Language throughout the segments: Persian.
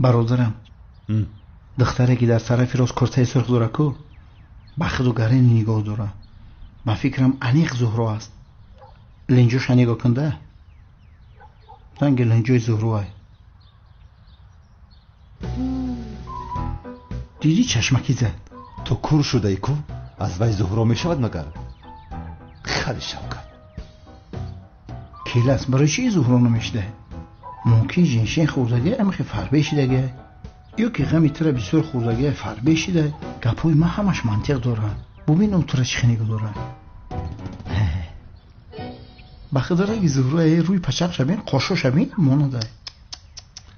برادرم دختره که در طرف راست کرته سرخ داره کو با خودگرین نگاه داره. من فکرم انیق زهرا است. لنجوش نگاه کنده زنگ لنجوی زهرا دیدی چشمکی زد. تو کور شده ای کو از وی زهرا می شود مگر؟ خیلی شوکت کیل است برای چی زهرا نمیشده؟ ممکن جنشین خوردگی امخی فربه شدگه یا که غمی تره بسیار خوردگی فربه شده. گپوی ما همش منطق داره. ببین اون تره چی نگاه داره. بخدر اگه زهرا روی پچق شبین قاشو شبین مانده.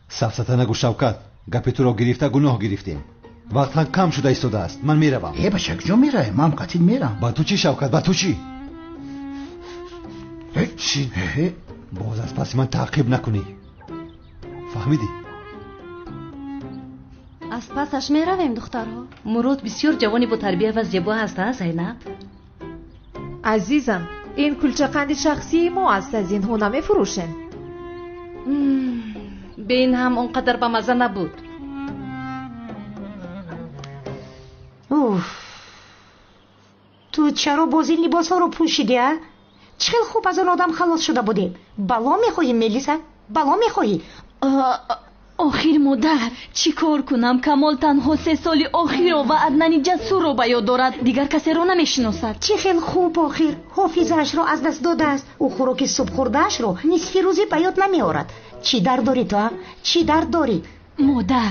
سفسته نگو شوکت. گپی تو را گرفته گناه گرفتیم. وقت کم شده ایستاده است. من میروم. بچک جا میره. من هم قطید میرم. با تو چی شوکت؟ با تو چی؟ چی؟ باز از پس من تعقیب نکنی. فهمیدی؟ از پسش میرویم دخترها. مراد بسیار جوانی با تربیه و زیبا هست زینب. عزیزم این کلچه قند شخصی ما است. از این ها نمیفروشن. به این هم اونقدر با مزه نبود. تو چرا باز این لباس ها رو پوشیدی؟ چقدر خوب از اون آدم خلاص شده بودی. بلا میخوایی ملیسا؟ بلا میخوایی؟ آخر مادر چی کار کنم؟ کمال تنها 3 سال آخر و عدنان جسور رو به یاد دارد. دیگر کسی رو نمیشناسد. چی خیلی خوب آخر حافظش رو از دست داده است. او خوراک صبح خوردهش رو نصف روزی به یاد نمیآورد. چی درد داری تو؟ چی درد داری؟ مادر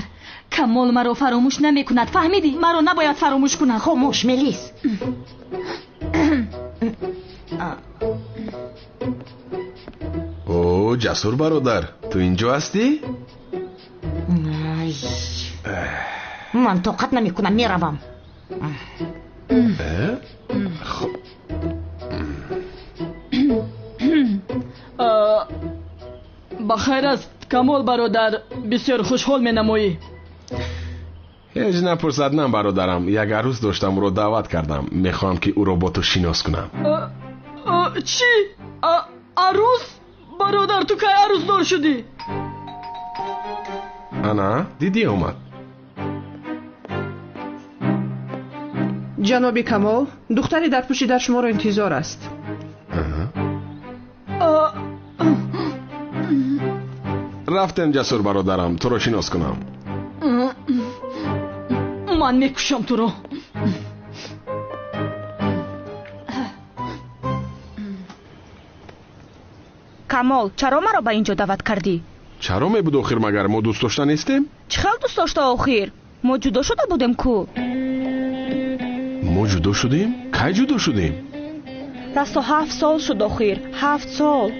کمال مرا فراموش نمی کند. فهمیدی؟ مرا نباید فراموش کند. خاموش ملیس. او جسور برادر تو اینجا هستی؟ من طاقت نمی کنم میروم. بخیر است کمال برادر. بسیار خوشحال می نمایی. هیچ نپرسد برادرم. یک عروس داشتم او رو دعوت کردم. میخوام که او رو با تو شناس کنم. چی؟ عروس؟ برادر تو که عروس دار شدی؟ انا دیدی اومد. جناب کمال دختری در پوشیدن شما را انتظار است. رفتم جسور برادرم تو رو شناس کنم. من میکشم تو رو. کمال چرا مرا به اینجا دعوت کردی؟ چرا میبود آخر مگر ما دوست داشته نیستیم؟ چه خیلی دوست داشته آخر؟ ما جدا شده بودیم کو؟ ما جدا شدیم؟ کی جدا شدیم؟ راست 7 سال شد آخر. 7 سال.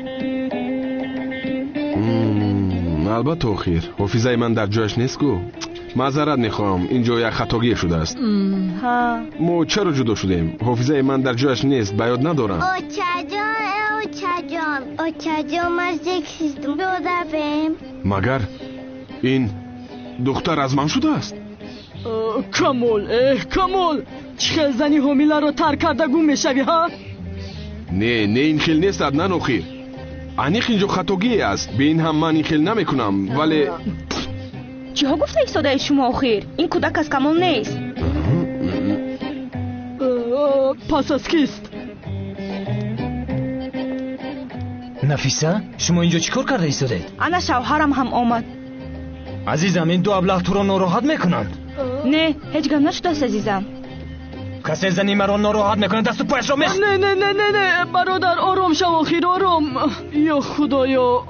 البته آخر حافظه من در جایش نیست کو. معذرت میخوام اینجا یک خطاگی شده است. ما چرا جدا شدیم؟ حافظه من در جایش نیست. به یاد ندارم. اوچا جان مزدیک سیستم بیادبیم. مگر این دختر از من شده است؟ کمال چه زنی حامیله رو ترک کرده گم میشوی ها؟ نه این خیل نیست عدنان آخر. انیق اینجا خطاگی است. به این هم من این خیل نمی کنم. ولی چی ها گفته ایستاده شما آخر؟ این کودک از کمال نیست. پس از کیست؟ نفیسه شما اینجا چیکار کرده ایستادید؟ انا شوهرم هم آمد. عزیزم این دو ابله تو را ناراحت میکنند. نه هیچ گم نشده است عزیزم. کسی زنی مرا ناراحت میکنه دست و پایش را نه برادر آرام شو آخر آرام. یا خدایا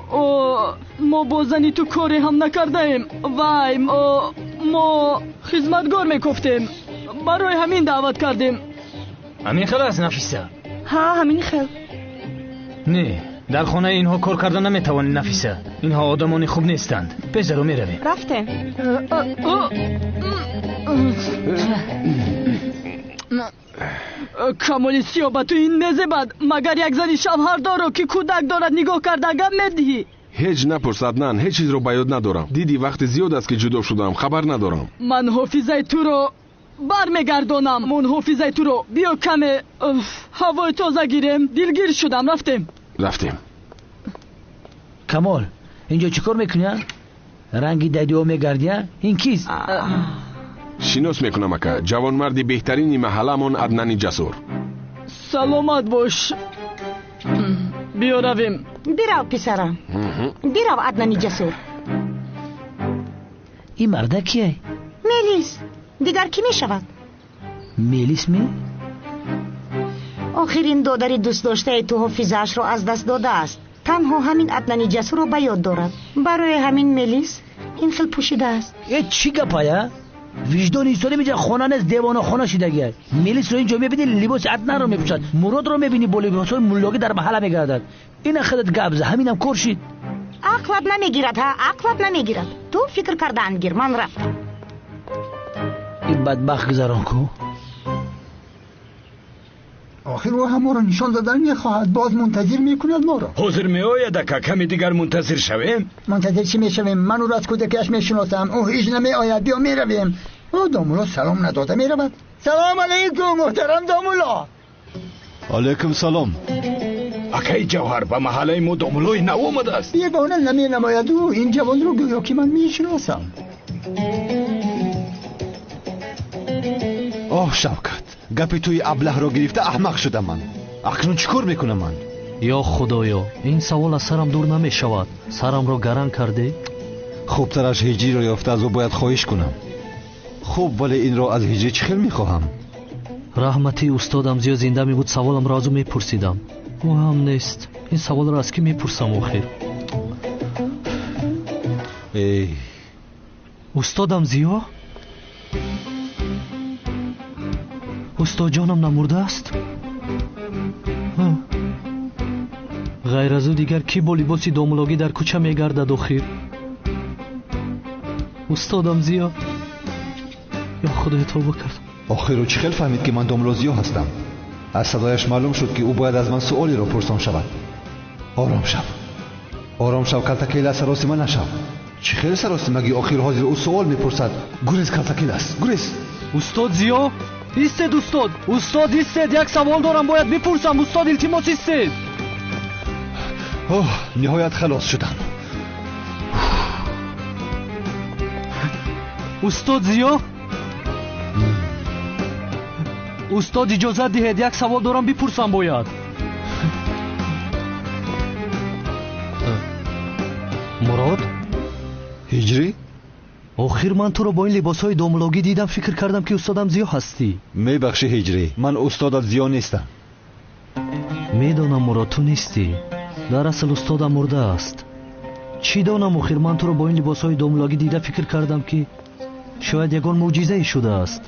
ما با زنی تو کاری هم نکرده ایم. وای ما خدمتگار میکفتیم. برای همین دعوت کردیم. همین خیلی است نفیسه؟ ها همین خیلی. نه در خانه اینها کار کردن نمیتوانی نفیسه. اینها آدمان خوب نیستند. پیش رو میرویم. رفتیم. کمالی سیابه تو این میزه بد. مگر یک زنی شوهر دارو که کودک دارد نگاه کردگم میدهی؟ هیچ نپرسد نن. هیچ چیز رو به یاد ندارم. دیدی وقت زیاد است که جدا شدم. خبر ندارم. من حافظه تو رو برمیگردونم. من حافظه تو رو بیا کمی هوای تازه گیریم. دلگیر شدم. رفتیم. کمال اینجا چیکار میکنی؟ ранги дайдио мегардия ин кист? шинос мекунам ака. ҷавонмарди беҳтарини маҳалламон Аднани Ҷасур. саломат бош. биё равем. бирав писарам. бирав Аднани Ҷасур. ин марда кие? мелис. дигар кӣ мешавад? мелис ме? охирин додари дӯстдоштаи ту ҳофизаашро аз даст додааст. танҳо ҳамин Аднани Ҷасурро ба ёд дорад. барои ҳамин мелис ин хел пӯшидааст. чӣ гапая? виҷдони инсонӣ меҷа хона нест, девонахона шидагия. мелисро ин ҷо мебини либоси Аднанро мепӯшад, муродро мебини бо либосҳои муллогӣ дар маҳалла мегардад. ина хелет гапза, ҳаминам кор шид. ақлат намегирад, ақлат намегирад. ту фикр карда ангир. ман рафтам. ин бадбахт гузарон ку. آخر او هم ما رو نشان دادن میخواهد. باز منتظر میکند ما رو. حاضر میآید اکا کمی دیگر منتظر شویم؟ منتظر چی میشویم؟ من او را از کودکیش میشناسم. او هیچ نمیآید. بیا میرویم. او دامولا سلام نداده میرود. سلام علیکم محترم دامولا. علیکم سلام. اکای جوهر با محله ما دامولای نو آمده است. یگانه نماید. او این جوان رو گویا که من میشناسم. اوه شوکت، گپی توی ابله رو گرفته احمق شدم من. اکنون چیکار میکنم من؟ یا خدایا این سوال از سرم دور نمیشود. سرم رو گران کرده. خوبترش هجری رو یافته از او باید خواهش کنم. خوب ولی این رو از هجری چه خیل میخواهم. رحمتی استادم زیاد زنده می بود سوالم را از او میپرسیدم. او هم نیست. این سوال را از کی میپرسم آخر؟ ای استادم زیا؟ استاد جانم نمرده است؟ غیر از او دیگر کی با لباسی داملاگی در کوچه میگردد آخر؟ استادم زیا؟ یا خدای توبه کردم. آخر او چه خیل فهمید که من داملا زیا هستم؟ از صدایش معلوم شد که او باید از من سوالی را پرسان شود. آرام شو. آرام شو کلتکیل از سراسی من نشو. چه خیل سراسی مگی آخر حاضر او سوال میپرسد. گریز کلتکیل است. گریز. استاد زیا؟ ایستید استاد. استاد ایستید. یک سوال دارم باید بپرسم. استاد التماس ایستید. اوه نهایت خلاص شدم. استاد زیا؟ استاد اجازه دهید یک سوال دارم بپرسم باید. مراد؟ هجری؟ آخر من تو رو با این لباسهای داملاگی دیدم فکر کردم که استادم زیا هستی. میبخشی هجری، من استادت زیا نیستم. میدانم مراد تو نیستی. در اصل استادم مرده است. چی دانم آخر من تو رو با این لباسهای داملاگی دیده فکر کردم که شاید یگان معجزه شده است.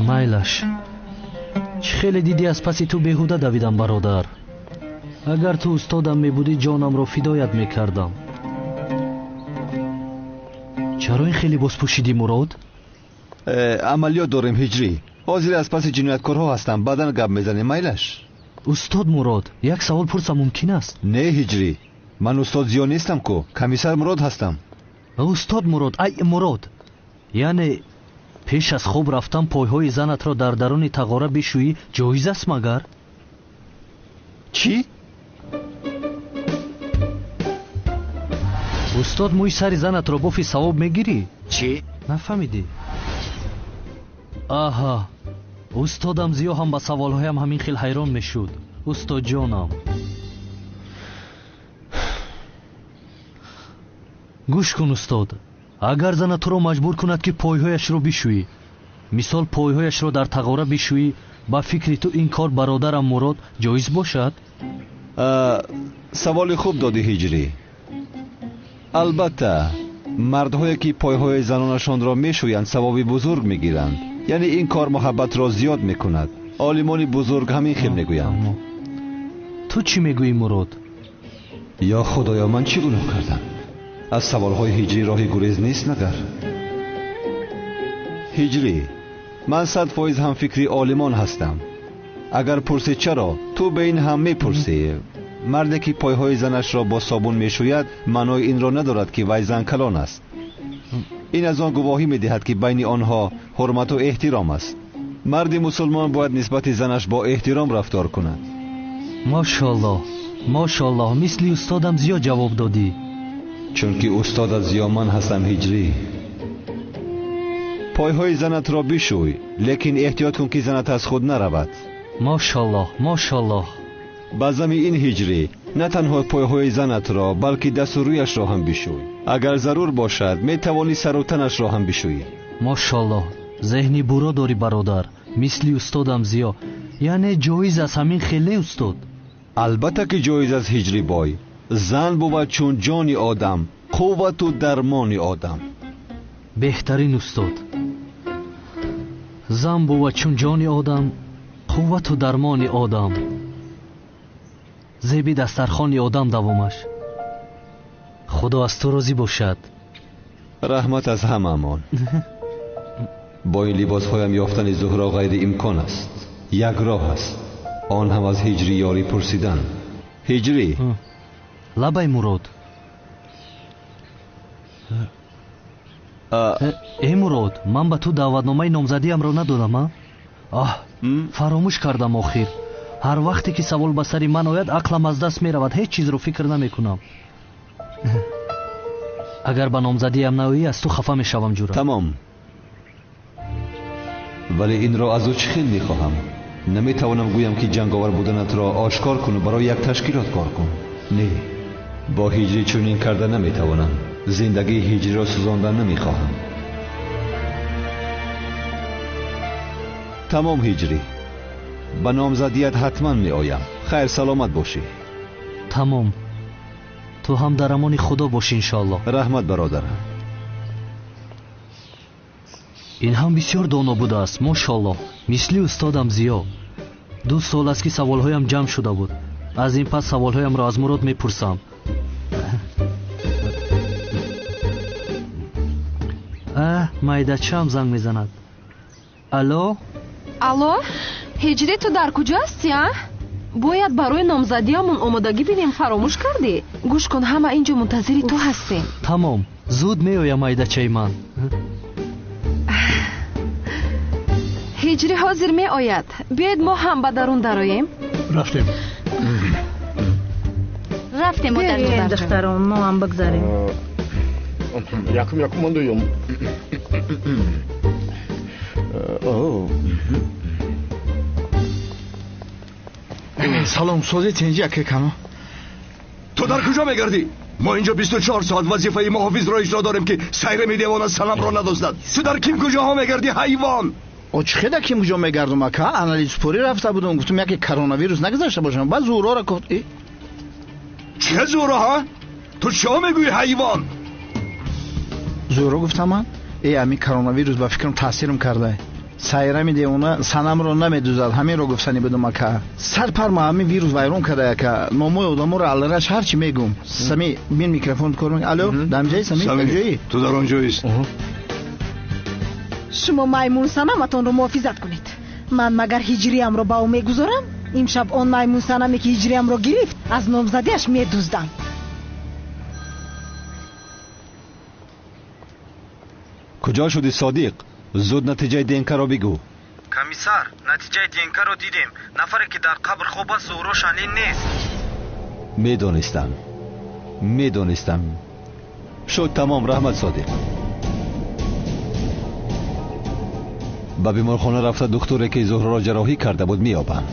مایلش چه خیلی دیدی از پسی تو بیهوده دویدم برادر. اگر تو استادم میبودی جانم رو فدایت میکردم. چرا این خیلی باز پوشیدی مراد؟ عملیات داریم هجری. حاضر از پس جنایتکارها هستم. بعدن گپ میزنیم مایلش. استاد مراد یک سوال پرسم ممکن است؟ نه هجری، من استاد زیا نیستم کو. کمیسر مراد هستم. استاد مراد ای مراد، یعنی پیش از خواب رفتم پایهای زنت را در درون تغاره بشویی جایز است مگر؟ چی؟ استاد موی سر زنت را بافی ثواب میگیری؟ چی؟ نفهمیدی؟ آها استادم زیا هم با سوالهایم همین خیل حیران میشد. استاد جانم گوش کن استاد. اگر زن تو را مجبور کند که پایهایش رو بشویی، مثال پایهایش رو در تغاره بشویی، با فکر تو این کار برادرم مراد جایز باشد؟ سوال خوب دادی هجری. البته مردهایی که پایهای زنانشان را میشویند ثوابی بزرگ میگیرند. یعنی این کار محبت را زیاد میکند. عالمان بزرگ همین خیل میگویند. تو چی میگویی مراد؟ یا خدایا من چی گناه کردم؟ از سوالهای هجری راهی گریز نیست مگر؟ هجری، من 100% هم فکری عالمان هستم. اگر پرسی چرا، تو به این هم میپرسی. مردی که پایهای زنش را با صابون میشوید معنای این را ندارد که وی زن کلان است. این از آن گواهی میدهد که بین آنها حرمت و احترام است. مرد مسلمان باید نسبت زنش با احترام رفتار کند. ماشاءالله ماشاءالله مثل استادم زیاد جواب دادی. چون که استادت زیا من هستم هجری. پایهای زنت را بشوی، لیکن احتیاط کن که زنت از خود نرود. ماشاءالله ماشاءالله. بازم این هجری نه تنها پایهای زنت را بلکه دست و رویش را هم بشوی. اگر ضرور باشد می توانی سر و تنش را هم بشویی. ماشاءالله ذهنی برو داری برادر، مثل استادم زیا. یعنی جایز است همین خیلی استاد. البته که جایز است هجری بای. زن بود چون جان آدم، قوت و درمان آدم. بهترین استاد. زن بود چون جان آدم، قوت و درمان آدم. زیبی دسترخوان آدم دوامش. خدا از تو راضی باشد. رحمت از همه‌مان. با این لباس هایم یافتن زهرا غیر امکان است. یک راه است، آن هم از هجری یاری پرسیدن. هجری لبای مراد. ای مراد، من به تو دعوتنامه نامزدیم را ندادم. فراموش کردم آخر. هر وقتی که سوال به سر من آید عقلم از دست می رود، هیچ چیز رو فکر نمی کنم. اگر به نامزدیم نویی از تو خفه می شوم جورا. تمام. ولی این را از او چه خیلی می خواهم. نمی توانم گویم که جنگاور بودنت را آشکار کن و برای یک تشکیلات کار کن. نه، با هجری چنین کرده نمی توانم. زندگی هجری را سوزاندن نمی خواهم. تمام هجری، به نامزدیت حتما می آیم. خیر سلامت باشی. تمام. تو هم در امان خدا باشی انشاءالله. رحمت برادرم. این هم بسیار دانا بوده است ماشاءالله، مثل استادم زیا. 2 سال است که سوالهایم جمع شده بود. از این پس سوالهایم را از مراد میپرسم. майдачаам занг мезанад. алло алло, ҳиҷри ту дар куҷо ҳастӣ? бояд барои номзадиамон омодагӣ бинем, фаромӯш кардӣ? гӯш кун, ҳама ин ҷо мунтазири ту ҳастем. тамом, зуд меоям майдачаи ман. ҳиҷри ҳозир меояд. биёед мо ҳам ба дарун дароем. рафтем. рафтем модар. духтарон, мо ҳам бигзарем. якум мондуем. салом, созед инҷа ки кано. ту дар куҷо мегардӣ? мо инҷо 24 соат вазифаи муҳофизро иҷро дорем ки сайра медевона санамро надоздад. ту дар ким куҷоҳо мегардӣ ҳайвон? очхеда ким куҷо мегардум ака? анализпурӣ рафта будам, гуфтум яке коронавирус нагузашта бошам. баъд зӯрора гуфт. че зӯроҳа? ту чиҳо мегӯӣ ҳайвон? зӯро гуфтам ман? ами коронавирус ба фикрам таъсирам карда. сайра медевона санамро намедузад. ҳаминро гуфтани будам ака. сарпарма ҳамин вирус вайрон карда ака. номои одаморо аллараш ҳарчи мегум. сами бин микрофон кор мекунад. алло, дамҷаи сами? ҷои? ту дар он ҷоист. шумо маймун санаматонро муҳофизат кунед. ман магар ҳиҷриямро ба ӯ мегузорам? имшаб он маймун санаме ки ҳиҷриямро гирифт аз номзадиаш медуздам. куҷо шуди содиқ? зуд натиҷаи днкро бигӯ. комиссар, натиҷаи днкро дидем. нафаре ки дар қабр хоб аст зӯро шанин нест. медонистам. шуд тамом. раҳмат содиқ. ба беморхона рафта духтуре ки зӯҳраро ҷарроҳӣ карда буд меёбам.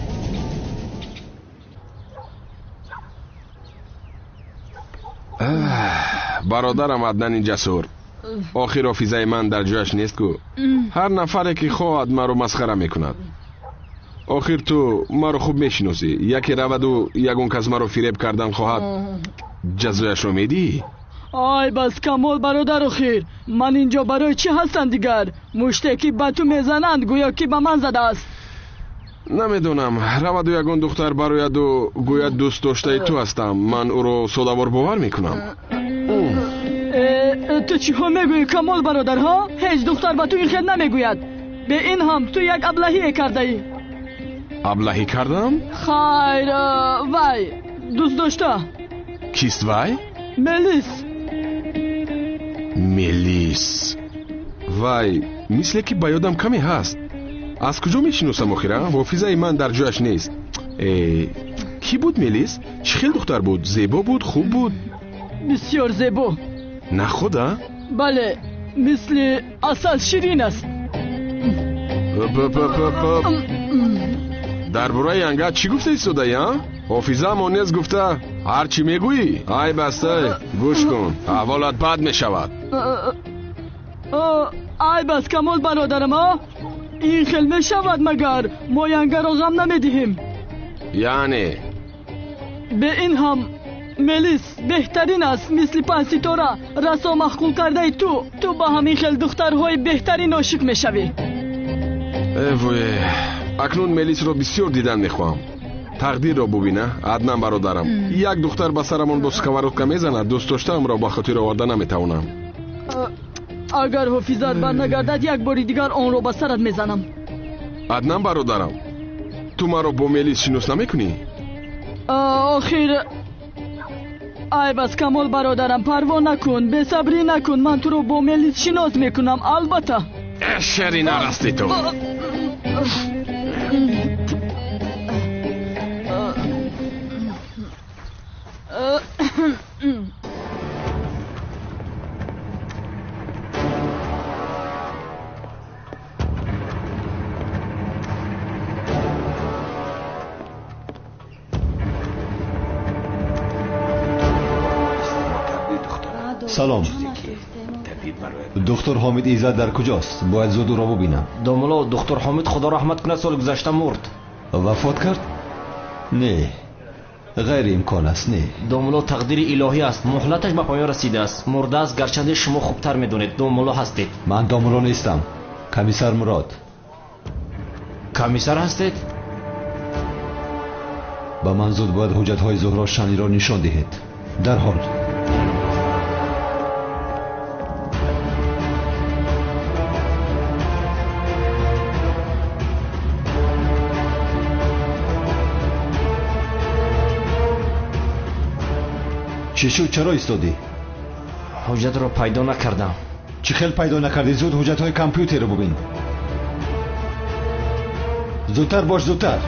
бародарам аднани ҷасур, охир ҳофизаи ман дар ҷояш нест ку? ҳар нафаре ки хоҳад маро масхара мекунад. охир ту маро хуб мешиносӣ. яке раваду ягон кас маро фиреб кардан хоҳад, ҷазояшро медиҳӣ? ай бас камол бародар, охир ман инҷо барои чӣ ҳастам дигар? муште ки ба ту мезананд гӯё ки ба ман задааст. намедонам. раваду ягон духтар барояду гӯяд дӯст доштаи ту ҳастам. ман ӯро содавор бовар мекунам. ту чиҳо мегӯӣ камол бародар? ҳо, ҳеҷ духтар ба ту ин хел намегӯяд. бе ин ҳам ту як аблаҳие кардаӣ. аблаҳӣ кардам? хайр, вай дӯстдошта. кист вай? мелис. вай мисле ки ба ёдам каме ҳаст. аз куҷо мешиносам охира? ҳофизаи ман дар ҷояш нест. کی بود ملیس؟ چه خیل دختر بود؟ زیبا بود؟ خوب بود؟ بسیار زیبا. نه خدا؟ بله، مثل عسل شیرین است. در برای انگار چی گفته ایستاده یا؟ حافظه مونز گفته هر چی میگویی؟ ای بسته گوش کن، احوالت بد میشود. ای بس کمال برادرم ها، این خیل میشود مگر ما ینگر را غم نمیدهیم؟ یعنی به این هم ملیس بهترین است، مثل پنج ستاره رسا مخکول کرده ای تو با همین خیل دخترهای بهترین عاشق میشوی. اوه، اکنون ملیس رو بسیار دیدن میخواهم. تقدیر را ببینه عدنان برادرم، یک دختر به سرمون با سکواراتکا میزنه، دوست داشتم را با خاطر آورده نمیتوانم. اگر حافظت بر نگردد یک باری دیگر آن را به سرت میزنم. عدنان برادرم، تو مرا با ملیس شناس نمیکنی؟ آخر ای بس کمال برادرم، پروا نکن، بصبری نکن، من تو رو با ملیس شناس میکنم البته. شری نرستی تو. سلام. دکتر حامد ایزد در کجاست؟ باید زود او را ببینم. دوملا دکتر حامد خدا رحمت کنه سال گذشته مرد. وفات کرد؟ نه، غیر امکان است. نه دوملا تقدیر الهی است، مهلتش به پایان رسیده است. مرده است، گرچه شما خوبتر میدونید. دوملا هستید. من دوملا نیستم، کمیسر مراد. کمیسر هستید؟ با من زود باید حجت های زهرا شنی را نشان دهید. در حال. چی شد؟ چرا ایستادی؟ حجت رو پیدا نکردم. چی خیل پیدا نکردی؟ زود حجت های کامپیوتر رو ببین. زودتر باش، زودتر.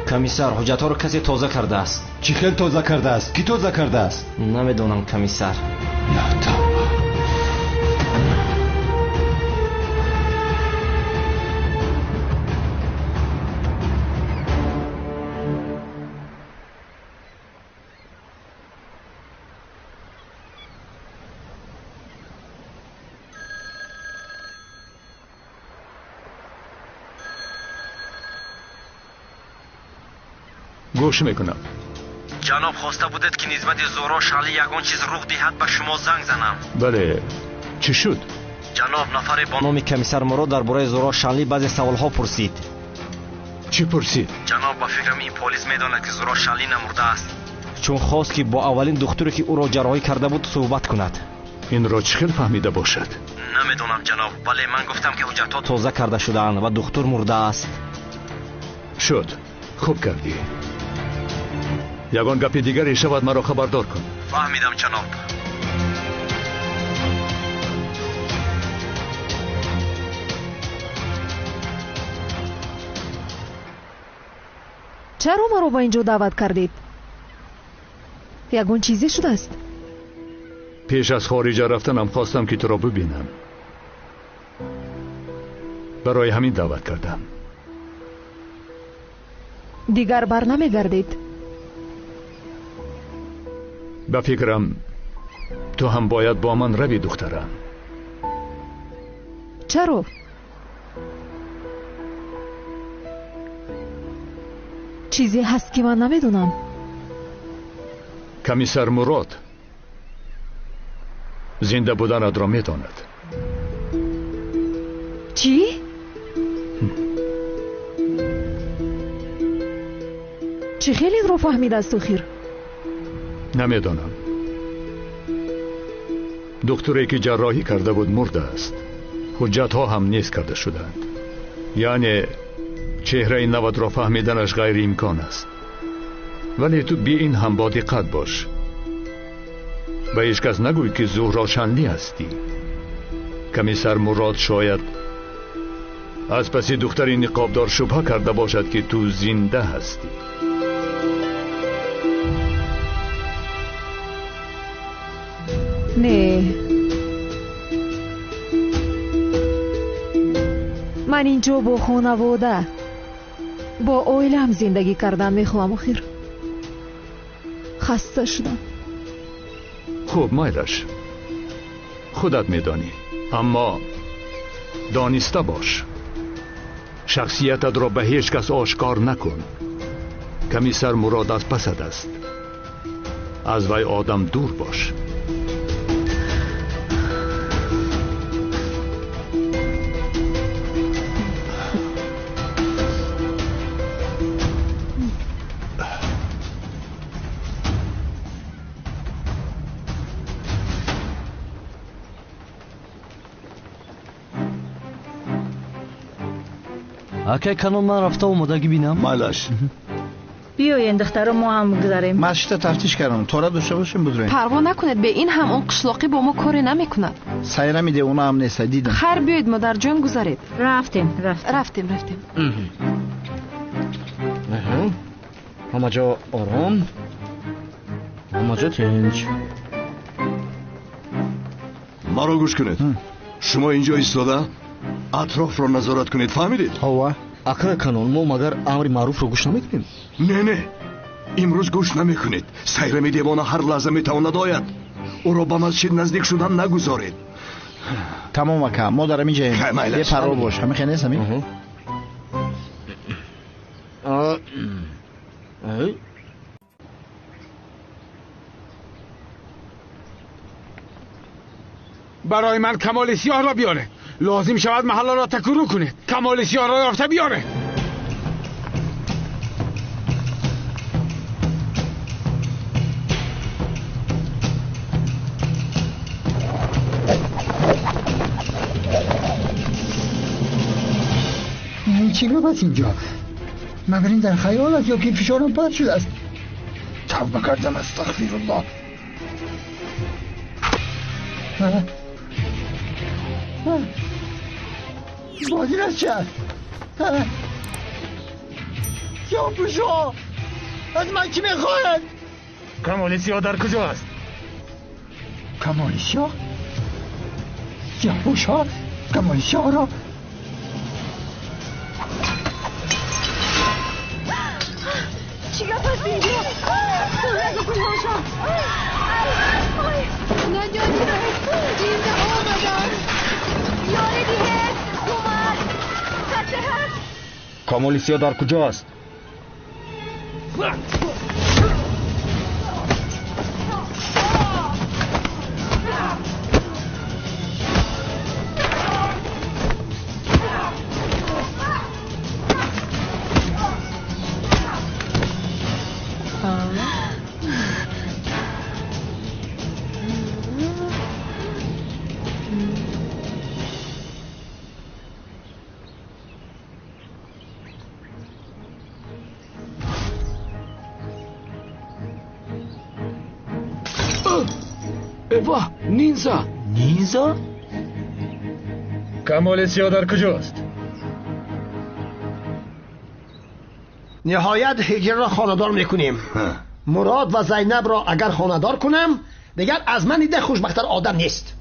کمیسر حجت ها رو کسی تازه کرده است. چی خیل تازه کرده است؟ کی تازه کرده است؟ نمیدونم کمیسر. گوش میکنم. جناب خواسته بودید که نسبت زهرا شعلی یگان چیز رخ دهد به شما زنگ زنم. بله، چی شد؟ جناب نفر با نام کمیسر مراد درباره زهرا شعلی بعضی سوالها پرسید. چی پرسید؟ جناب با فکرم این پلیس میداند که زهرا شعلی نمرده است، چون خواست که با اولین دکتری که او را جراحی کرده بود صحبت کند. این را چه خیل فهمیده باشد؟ نمیدونم جناب، ولی من گفتم که حجت‌ها تازه کرده شدند و دکتر مرده است. شد، خوب کردی. یگان گپ دیگری شود مرا خبردار کن. فهمیدم جناب. چرا ما رو با اینجا دعوت کردید؟ یگان چیزی شده است؟ پیش از خارج رفتنم خواستم که تو را ببینم. برای همین دعوت کردم. دیگر بر نمیگردید؟ به فکرم تو هم باید با من روی دخترم. چرا؟ چیزی هست که من نمیدونم. کمیسر مراد زنده بودنت را میداند. چی؟ چی خیلی رو فهمید است اخیر؟ نمیدانم. دکتری که جراحی کرده بود مرده است. حجت ها هم نیست کرده شدند. یعنی چهره 90 را فهمیدنش غیر امکان است. ولی تو بی این هم با دقت باش. به هیچ کس نگوی که زهرا شنلی هستی. комиссар мурод шояд аз паси духтари ниқобдор шубҳа карда бошад ки ту зинда ҳастӣ. не, ман инҷо бо хонавода бо оилаам зиндагӣ кардан мехоҳам. охир хаста шудам. хуб, майлаш, худат медонӣ, аммо дониста бош. шахсиятатро ба ҳеҷ кас ошкор накун. комиссар мурод аз пасад аст. аз вай одам дур бош. акай канон, ман рафта омодагӣ бинам. майлаш. биёен духтаро, мо ҳам гузарем. машта тафтиш кардам, тора дошта бошем будроем. парво накунед, бе ин ҳам он қишлоқӣ бо мо коре намекунад. сайрами девона ҳам нест, дидам. хайр, биёед модарҷон, гузаред. рафтем. ҳама ҷо ором, ҳама ҷо тинч. маро гӯш кунед. шумо инҷо истода атрофро назорат кунед, фаҳмидед? ҳова акай канон, мо магар амри маъруфро гӯш намекунем? не, имрӯз гӯш намекунед. сайрами девона ҳар лаҳза метавонад ояд. ӯро ба масҷид наздик шудан нагузоред. тамом ака, мо дар ҳамин ҷоем. бепарво бош. ҳамин хел нест ҳамин? برای من کمال سیاه را بیاره. لازم شود محل را تکرر کنید. کمال سیاه را یافته بیاره. چی رفت اینجا؟ مگر این در خیال است یا که فشارم پرد شده است؟ توبه کردم، استغفر الله. بازی از چه؟ یا بشو از من چی میخواهد؟ کمال سیاه در کجا است؟ کمال سیاه؟ یا بشو کمال سیاه را چی گفت اینجا؟ نگو کن باشا. نجاتی رای اینجا آمدن. یاری دیگه اومد. خطه هست. کمال سیاه در کجا است؟ ایوا، نینزا. نینزا؟ کمال سیاه در کجاست؟ نهایت هجر را خانه‌دار میکنیم. مراد و زینب را اگر خانه‌دار کنم دیگر از من دیده خوشبختر آدم نیست.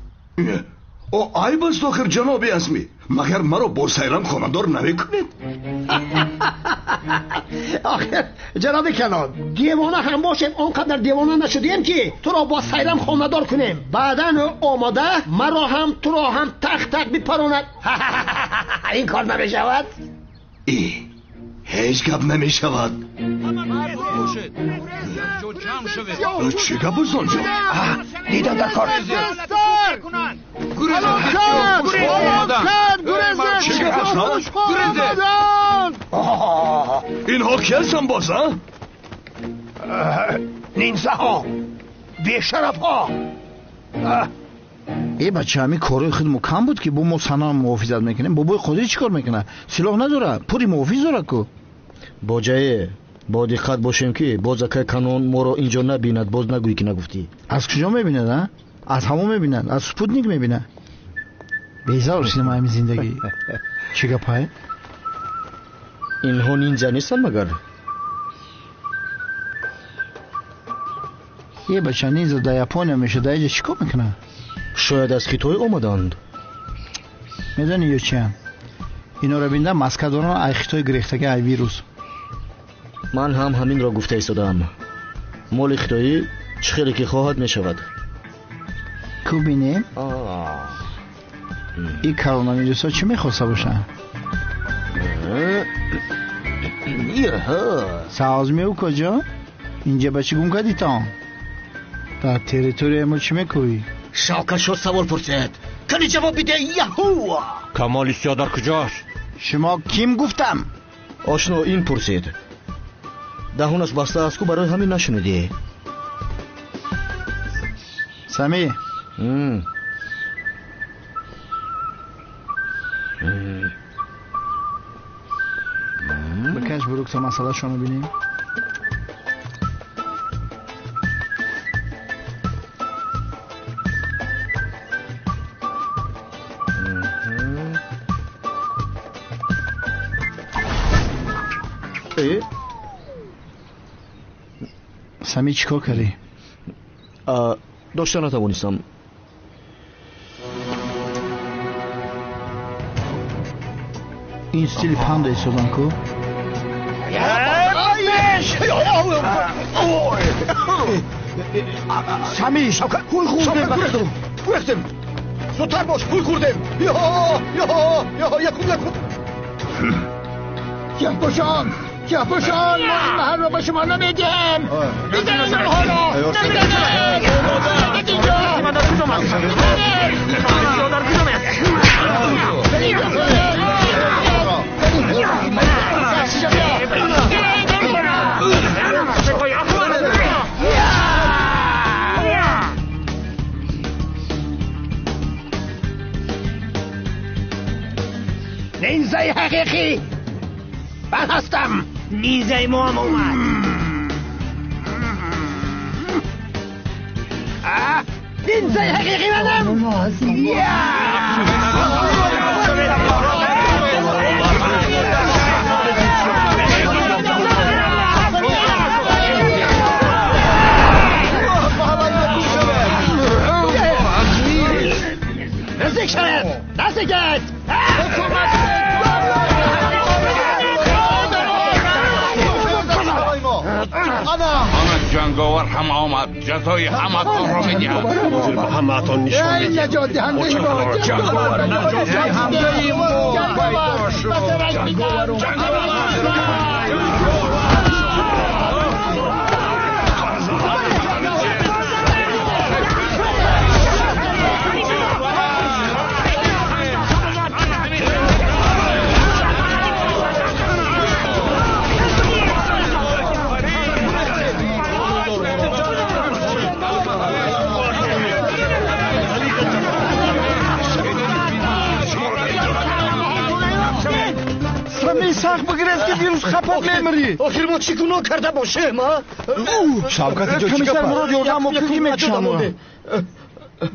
او عیب است آخر جناب اسمی، مگر مرا با سیرم خانه‌دار نمیکنید؟ آخر جناب کنان، دیوانه هم باشیم آنقدر دیوانه نشدیم که تو را با سیرم خانه‌دار کنیم. بعدن آماده مرا هم تو را هم تخت تخت بپراند. این کار نمیشود؟ هیچ گپ نمیشود. چی گپ است آنجا؟ دیدم در کار. اینها کی هستن باز ها؟ نینزا ها، بیشرف ها. ای بچه همین کارای خیلی مکم بود که با ما سنا محافظت میکنیم. بابای خودی چی کار میکنه؟ سلاح نداره، پوری محافظ داره که. با جایه با دقت باشیم که باز اکای کانون ما رو اینجا نبیند. باز نگویی که نگفتی. از کجا میبیند؟ از همون میبیند، از سپوتنیک میبیند. بیزار شدیم همین زندگی. چی گپای؟ اینها نینجا نیستن مگر؟ یه بچه نینجا در یاپونیا میشه، در اینجا چیکار میکنه؟ شاید از خیتوی آمدند. میدونی یا چی هم؟ اینا رو بیندم مسکه دارن ای خیتوی گریختگی ای ویروس. من هم همین را گفته ایستادم. مال خیتوی چه خیلی که خواهد میشود. کو بینیم؟ این کرونا ویروس ها چی میخواسته باشن؟ سازمی او کجا؟ اینجا بچه گم کردی تا؟ در تریتوری ما چی میکوی؟ شاکر شد سوال پرسید. کنی جواب بده. یهو کمال سیادر کجاست؟ شما کیم گفتم؟ آشنا این پرسید. دهونش بسته است که برای همین نشنیدی. سمی بکش بروک تا مسئله شانو بینیم. سمی چیکار کردی؟ داشته نتوانستم. این استیل پند ایستادن کو؟ سمی خوی خوردیم. بویختیم. زودتر باش خوی خوردیم. یک باشان ما این محل رو به شما نمیدیم. میدن این حالا نینزای حقیقی من هستم. نیزه ما هم اومد. نیزه حقیقی منم. نزدیک شد. نزدیکت. آمد جنگاور هم آمد. جزای همتان را میدیم. به همتان نشان میدیم. نجات دهنده ما. جنگاور نجات دهنده ما. سخت بگیرست که ویروس خپاب میمری. آخر ما چی گناه کرده باشیم ها؟ شوکت جا چی گفت؟ یادم مفیدی میکشم.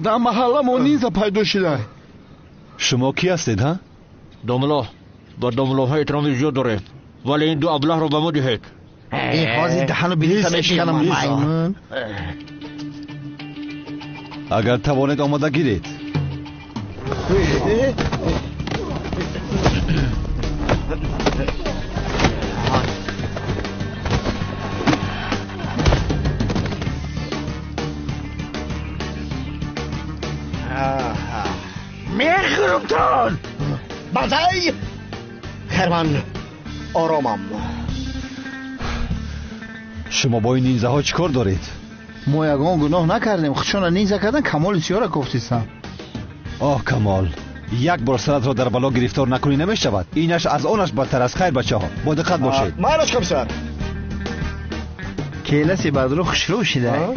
در محله ما نیزه پیدا شده. شما کی هستید ها؟ داملا با داملاهای احترام زیاد داره، ولی این دو ابله رو به ما دهید. این حاضی دهنو بیدیسه میشکنم مایمون. اگر توانید آماده گیرید. میخورمتان. بازای خرمن آرامم. شما با این نینزه ها چیکار دارید؟ ما یگان گناه نکردیم. خودشان نینزه کردن کمال سیاره گفتیستم. آه کمال، یک بار سرت را در بلا گرفتار نکنی نمیشود. اینش از آنش بدتر است. خیر بچه ها با دقت باشید. مالش کم سر کیلسی بدرو خوشرو شده.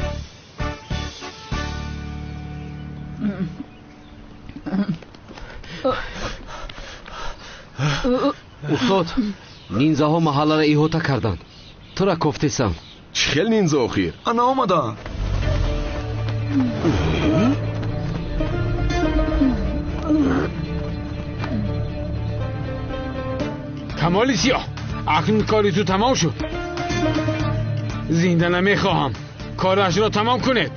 استاد نینزه ها محله را ایهوتا کردند. تو را گفتیسم. چه خیل نینزه اخیر؟ انا آمدن. کمال سیاه اکنون کاری تو تمام شد. زنده نمیخواهم. کارش را تمام کنید.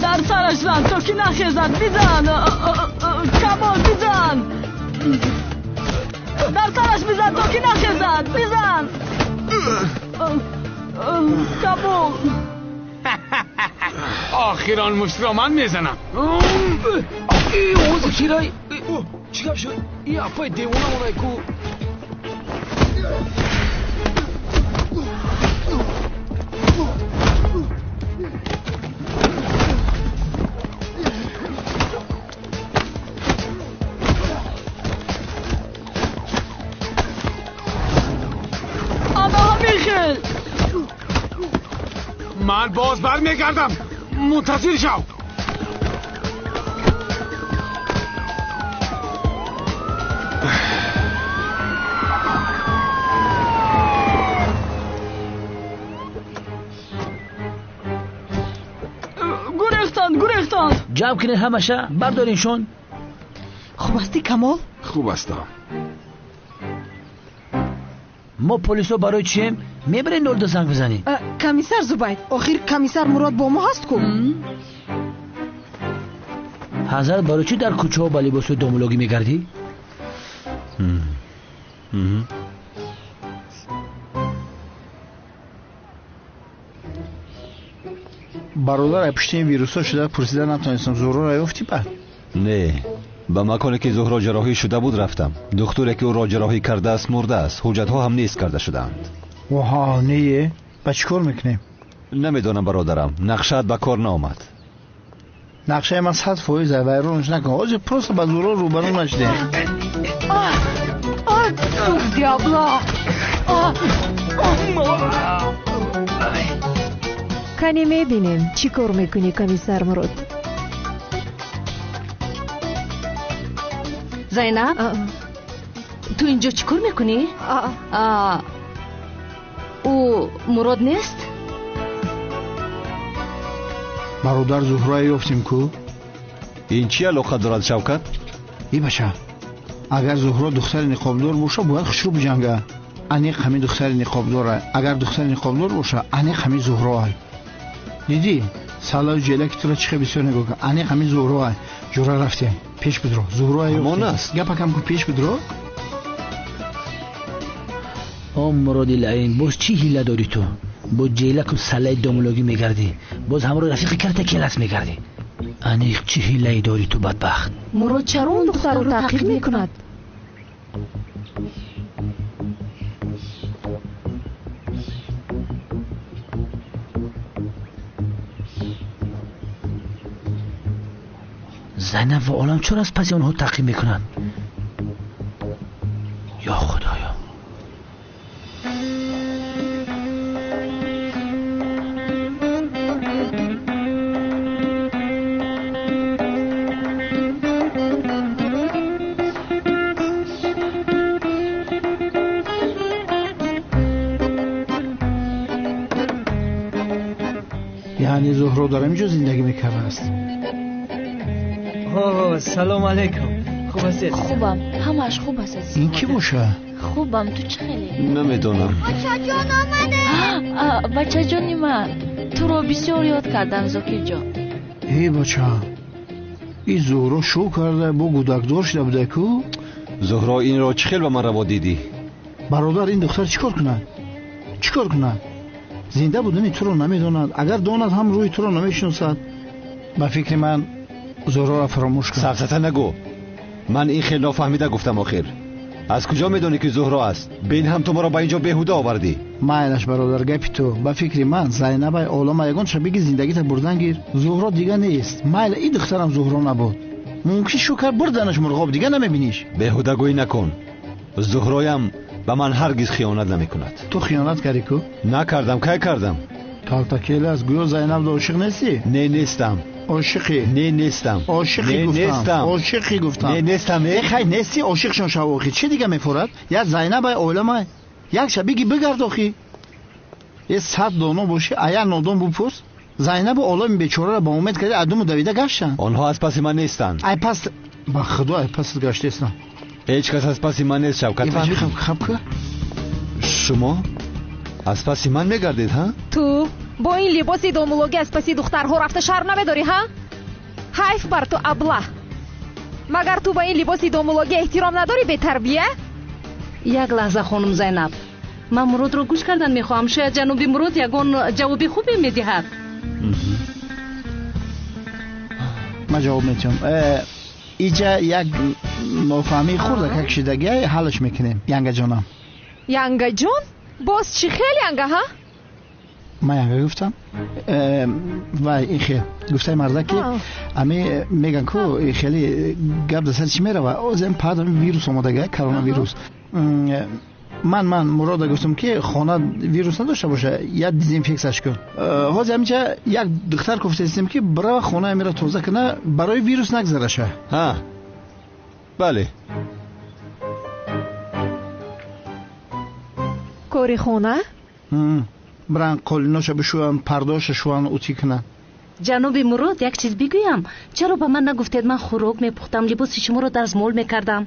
در سرش زن تا که نخیزد. بزن کمال بزن. در سرش بزن تا که نخیزد. بزن کمال. آخران مشت را من میزنم. اوز کیرای چیکار شد؟ این افای دیوانه اونای کو آنها میخیل. من باز برمیگردم. منتظر شو. گریختان جمع کنید همشه بردارینشون. خوب هستی کمال؟ خوب هستم. ما پلیسو برای چیم میبرین 02 زنگ بزنیم. کمیسر زبید آخر کمیسر مراد با ما هست کو؟ حضرت برای چی در کوچه ها با لباس دومولوگی میگردی؟ برادر پشت این ویروسا شده پرسیدن نتونستم زهرا را یافتی بعد؟ نه به مکانی که زهرا جراحی شده بود رفتم. دکتری که او را جراحی کرده است مرده است. حجت ها هم نیست کرده شدند. واه نه با چی کار میکنیم؟ نمیدونم برادرم. نقشت به کار نامد. نقشه من 100% ویرونش نکن. آج پروست با زهرا روبرو نشده. دیابلا کنی میبینیم چی کار میکنی کمیسر مراد. زینب تو اینجا چی کار میکنی؟ او مراد نیست؟ برادر زهرا یافتیم کو؟ این چی علاقه دارد شوکت؟ ای بچه اگر زهرا دختر نقابدار باشه باید خوشرو بجنگه. انیق همین دختر نقابداره. اگر دختر نقابدار باشه انیق همین زهرا های. دیدی؟ سالای جلک تو را چه بسیار نگاه کن. انیق همین زهرا های. جورا رفتیم پیش بدرو. زهرا های امان است. گپا کم کن پیش بدرو. مرادی لعین باز چی هیله داری تو؟ با جیلک و سلای دومولوگی میگردی. باز همراه رفیق کرت کلاس میگردی. انیق چی هیله داری تو بدبخت؟ مراد چرا اون دختر رو تعقیب میکند؟ زینب و عالم چرا از پس اونها تعقیب میکنن؟ یا خدایا. یعنی زهرا دارم اینجا زندگی میکنه است. سلام علیکم. خوب هستید؟ خوبم. همش خوب هست. این کی باشه؟ خوبم. تو چه خیلی؟ نمیدونم. بچه جان آمده. بچه جانی من تو رو بسیار یاد کردم زاکی جان. ای بچه این زهرا شو کرده با گودکدار شده بوده کو؟ زهرا این را چه خیلی به من روا دیدی؟ برادر این دختر چیکار کنه؟ چیکار کنه؟ زنده بودنی تو رو نمیدوند. اگر داند هم روی تو رو نمیشناسد. به فکر من زهرا را فراموش کن. سفسطه نگو. من این خیلی نافهمیده گفتم. آخر از کجا میدونی که زهرا است؟ بین هم تو ما را به اینجا بیهوده آوردی. مایلش برادر گپی تو. به فکر من زینب عالم یگان شبیه زندگی تا بردن گیر. زهرا دیگه نیست. مایل این دخترم زهرا نبود. ممکن شکر بردنش مرغاب دیگه نمیبینیش. بیهوده گویی نکن. زهرایم به من هرگز خیانت نمیکند. تو خیانت کردی کو؟ نکردم. کی کردم؟ تاکتاکیل از گویا زینب عاشق نیستی؟ نه نیستم. عاشقی؟ نه نیستم. عاشقی گفتم. عاشقی گفتم. نه نیستم. خیر نیستی عاشقشون شو آخی. چه دیگه میفورد؟ یا زینب عالمه یک شبیگی بگرد آخی. یه 100 دانه باشه ایا نادان بپرس زینب و عالم بیچاره را با امید کرده ادم دویده گشتن. آنها از پس من نیستند. ای پس با خدا ای پس گشته هستن. هیچ کس از پس من نیست شوکت. این میخوام خب که شما از پس من میگردید ها؟ تو با این لباس دامولوگی از پسی دخترها رفته شرم نمیداری ها؟ حیف بر تو ابله. مگر تو با این لباس دامولوگی احترام نداری به تربیه؟ یک لحظه خانم زینب، من مراد رو گوش کردن میخوام. شاید جنابی مراد یگان جوابی خوبی میدهد. من جواب میتونم. اینجا یک نافهمی خورده که کشیدگی حلش میکنیم. ینگه جانم. ینگه جان؟ باز چی خیلی ینگه ها؟ من ینگه گفتم؟ وای این خیلی گفته مرده که امی میگن که خیلی گب دسته چی میره و از این پردم ویروس آمدگه کرونا ویروس. من مراد گفتم که خانه ویروس نداشته باشه یا دیزینفکسش کن. حاضر همینجا یک دختر گفته استیم که برای خانه میره توزه کنه برای ویروس نگذره شه. ها بله. کاری خونه؟ برن قالیناشو بشوان پرداشو شوان اوتی کنن. جنابی مراد یک چیز بگویم. چرا به من نگفتید من خوراک میپختم لباس شما رو در مول میکردم؟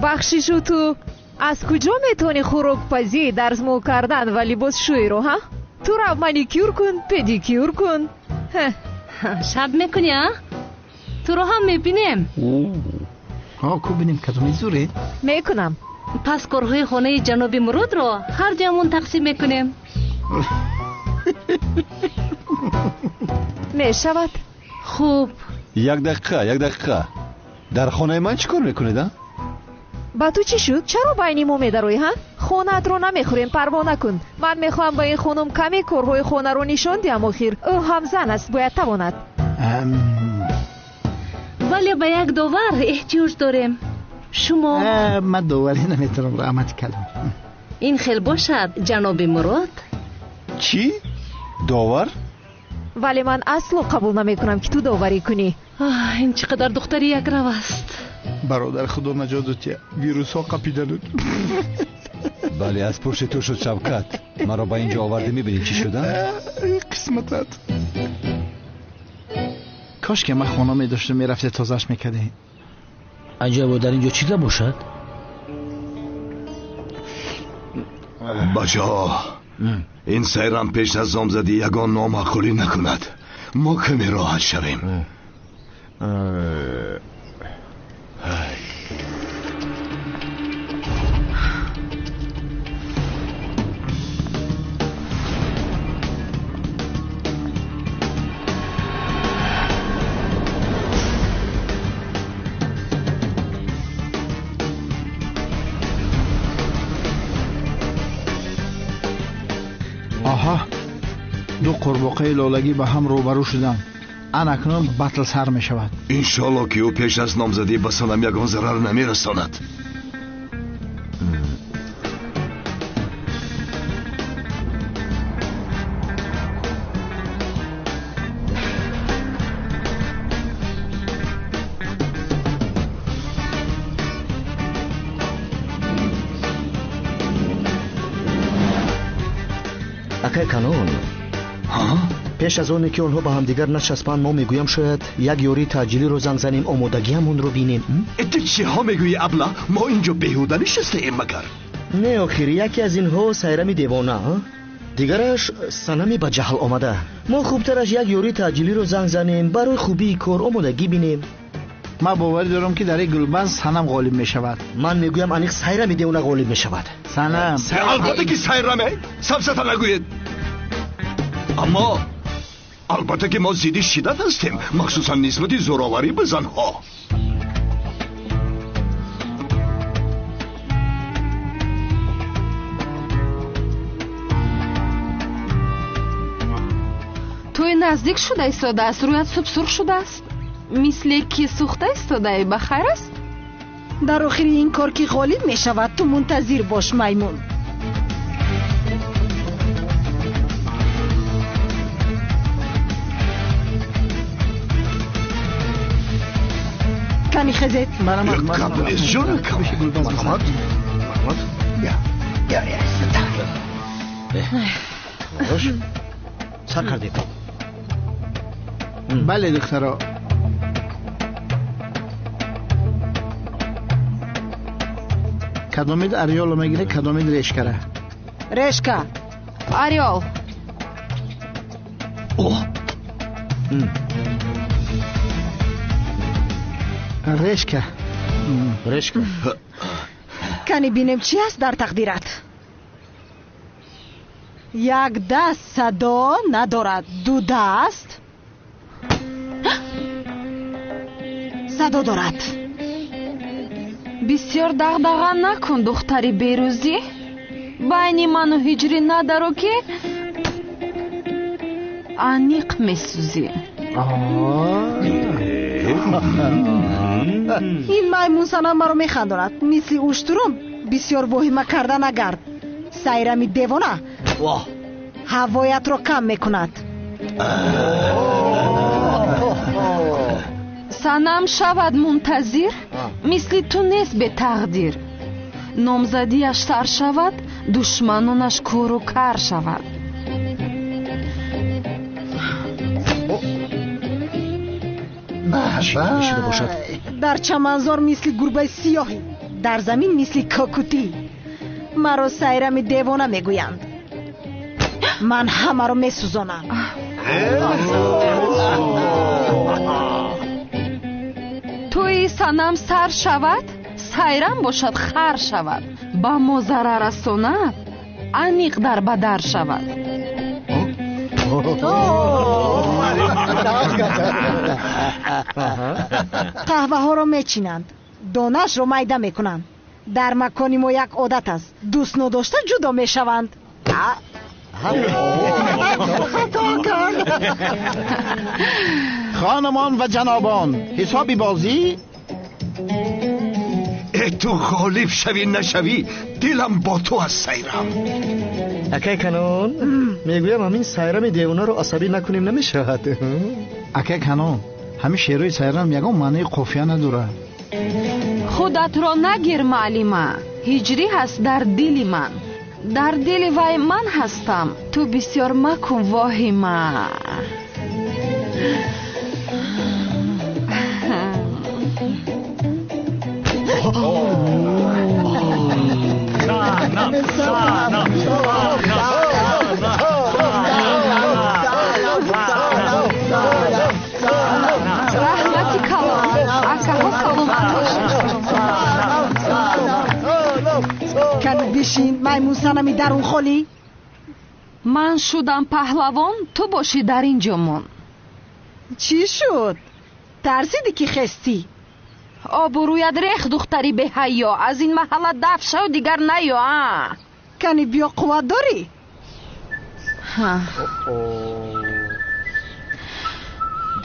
بخشیشو تو از کجا میتونی خوراک پزی درز مول کردن و لباس شوی رو ها؟ تو رو مانیکیور کن پدیکیور کن. شب میکنی ها؟ تو رو هم میبینیم. ها کو بینیم که تو میزوری؟ میکنم. پس کارهای خانه جنابی مراد رو هر جامون تقسیم میکنیم. میشود؟ خوب. یک دقیقه در خانه من چیکار میکنید؟ با تو چی شد؟ چرا بینی ما میدروی ها؟ خونت رو نمیخوریم پروا نکن. من میخوام با این خانم کمی کارهای خانه رو نشان دیم آخر. او هم زن است باید تواند. ولی به یک داور احتیاج داریم. شما من داوری نمیتونم رحمت کردم. این خیلی باشد جناب مراد. چی؟ داور؟ ولی من اصلا قبول نمیکنم که تو داوری کنی. این چقدر دختری یک رو است. برادر خدا نجات داد. ویروس ها قپیدن. بله از پشت تو شد شوکت. مرا با اینجا آورده میبینی چی شدن؟ قسمتت. کاش که من خانه میداشته میرفته تازش میکرده. عجب در اینجا چی باشد؟ بچه این سیرم پیش از نامزدی یگان نامعقولی نکند. ما کمی راحت شویم. آها دو قورباغه لالگی به هم روبرو شدن. اکنون بطل سر می شود. انشالله که او پیش از نامزدی به سنم یگان ضرر نمی رساند. اکای کانون پیش از اونه که اونها با هم دیگر نچسبن ما میگویم شاید یک یوری تاجیلی رو زنگ زنیم آمادگیمون رو بینیم. تو چی ها میگویی ابله؟ ما اینجا بیهوده نشستیم مگر؟ نه آخر یکی از اینها سیرمی دیوانه دیگرش سنمی با جهل آمده. ما خوبترش یک یوری تاجیلی رو زنگ زنیم برای خوبی کار آمادگی بینیم. من باوری دارم که در این گلباز سنم غالب می شود. من میگویم انیق سیرمی دیوانه غالب می شود. سنم البته که سیرمه سبزتا نگوید. اما البته که ما زیدی شدت هستیم مخصوصا نسبت زوراوری به زنها. توی نزدیک شده ایستاده است. رویت سوپ سرخ شده است مثل که سوخته ایستاده. بخیر است؟ در آخر این کار که غالب می شود تو منتظر باش میمون. میخزید قبل جون محمد سر کردیم. بله دخترا. کدامید اریال میگیره کدامید رشکره؟ رشکه. اریال. رشکه. رشکه. کنی بینیم چی است در تقدیرت. یک دست صدا ندارد، دو دست صدا دارد. بسیار دغدغه نکن دختری بیروزی. байни ману ҳиҷрӣ надаро ки аниқ месӯзӣ. ин маймунсана маро механдонад. мисли уштурум бисёр воҳима карда нагард. сайрами девона ҳавоятро кам мекунад. санам шавад мунтазир, мисли ту нест бетақдир. номзадиаш сар шавад, душманонаш кору кар шавад. дар чаманзор мисли гурбаи сиёҳӣ, дар замин мисли кокутӣ. маро сайрами девона мегӯянд. ман ҳамаро месӯзонам. тӯи санам сар шавад, сайрам бошад хар шавад. ба мо зарар расонад, аниқ дар бадар шавад. қаҳваҳоро мечинанд, донаашро майда мекунанд. дар макони мо як одат аст, дӯст нодошта ҷудо мешаванд. خانمان و جنابان، حسابی بازی؟ تو غالب شوی نشوی دلم با تو از سیرم. اکای کنون میگویم همین سیرم دیونا رو عصبی نکنیم نمیشود. اکای کنون همین شعرهای سیرم یکم معنی قافیه نداره. خودت را نگیر معلمه، هجری هست در دل من. در دل وی من هستم، تو بسیار مکن واهمه. رحمتی کلام اکاها سلامت باشید. کنی بشین مایمون سنمی درون خولی. من شدم پهلوان، تو باشی در اینجا من. چی شد؟ ترسیدی که خستی؟ آبرویت ریخ دختری به حیا. از این محله دفع شو دیگر نیا. کنی بیا قوت داری؟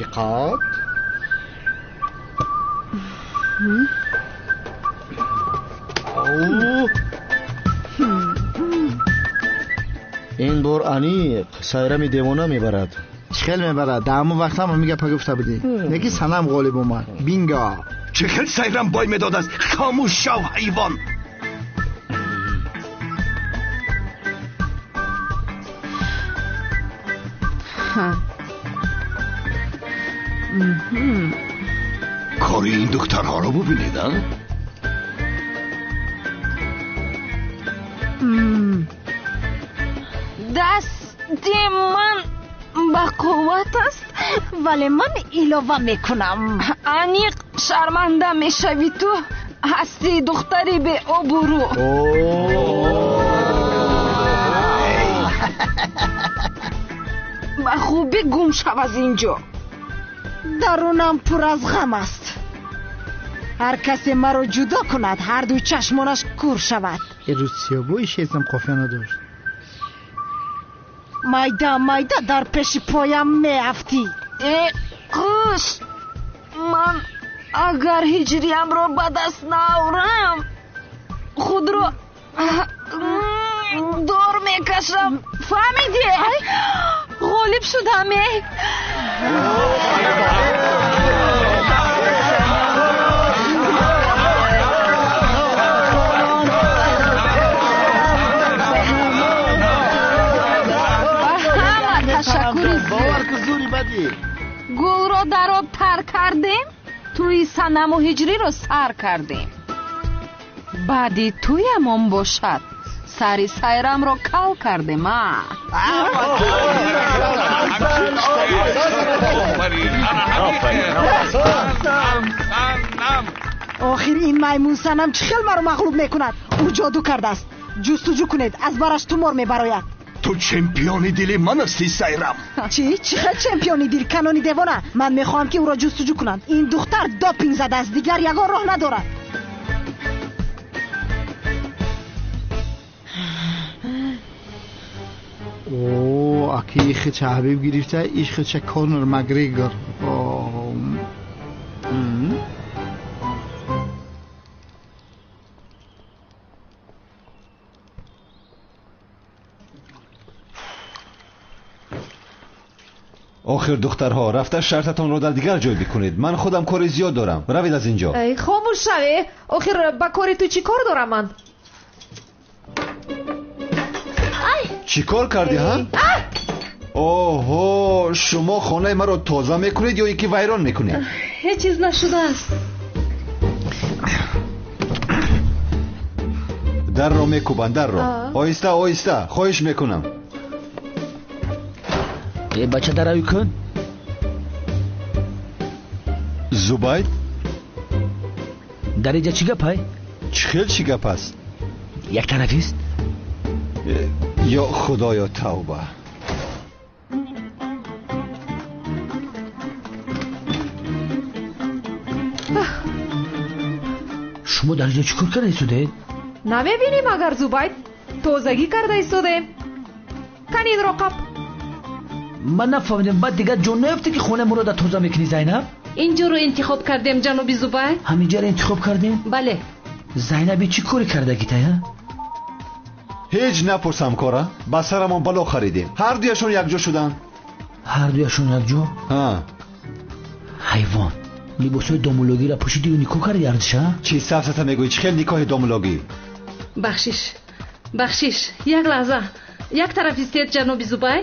دقت. این بار انیق سایرمی دیوانه میبرد. چخیل میبرد؟ در همون وقت هم میگه پا گفته بودی نگی سنم غالب اومد. بینگا چخیل سایرم بای میداد است. خاموش شو حیوان. کاری این دخترها رو ببینیدن؟ دست من با قوت است ولی من ایلوه میکنم. انیق شرمنده میشوی. تو هستی دختری به آبرو. با خوبی گم شو از اینجا. درونم پر از غم است. هر کسی مرا جدا کند هر دو چشمانش کور شود. یه روز سیابوی شیزم قافیه نداشت. مایده در پیش پایم میافتی. قش من اگر هجریم را به دست ناورم خود را دور میکشم. فهمیدی؟ غالب شدم. رو در آب تر کردیم، توی صنم و هجری رو سر کردیم. بعدی توی امام باشد سری سیرم رو کل کردیم. آخر این میمون صنم چه خیلی مرا مغلوب میکند. او جادو کرده است. جستجو کنید، از برش تومار میبراید. تو چمپیونی دلی من هستی سیرم. چی خیلی چمپیونی دل کنونی دیوانه. من میخوام که او را جستجو کنند. این دختر دوپینگ زده است، دیگر یگان راه ندارد. اوه اکی ایخ چه حبیب گرفته، ایخ چه کانر مگریگر. آخر دخترها رفته شرطتان رو در دیگر جای بکنید. من خودم کار زیاد دارم. روید از اینجا. ای خاموش شوی. آخر با کاری تو چی کار دارم من؟ چی کار کردی ها؟ اوه شما خانه ما رو تازه میکنید یا یکی ویران میکنید؟ هیچ چیز نشده است. در رو میکوبن، در رو. آیسته آیسته خواهش میکنم. ای بچه در روی کن. زبید در اینجا چی گپ های؟ خیلی چی گپ است؟ یک طرفیست؟ یا خدایا توبه. شما در اینجا چیکار کرده ایستوده؟ نمیبینیم اگر زوباید توزگی کرده ایستوده. کنین رقب. من نفهمیدم. بعد دیگه جون نیفته که خونه مرا در توزه میکنی زینب؟ اینجا رو انتخاب کردیم جناب زبیر. همینجا رو انتخاب کردیم؟ بله. زینبی چی کاری کرده گیتای ها؟ هیچ نپرسم کارا. با سرمون بلا خریدیم. هر دویشون یک جا شدن. هر دویشون یک جا؟ ها. حیوان لباسای دامولوگی را پوشیدی و نیکو کردی ارزش ها؟ چی سفسته میگوی؟ چه خیلی نیکاه دامولوگی؟ بخشش یک لحظه. یک طرف استید جناب زبیر.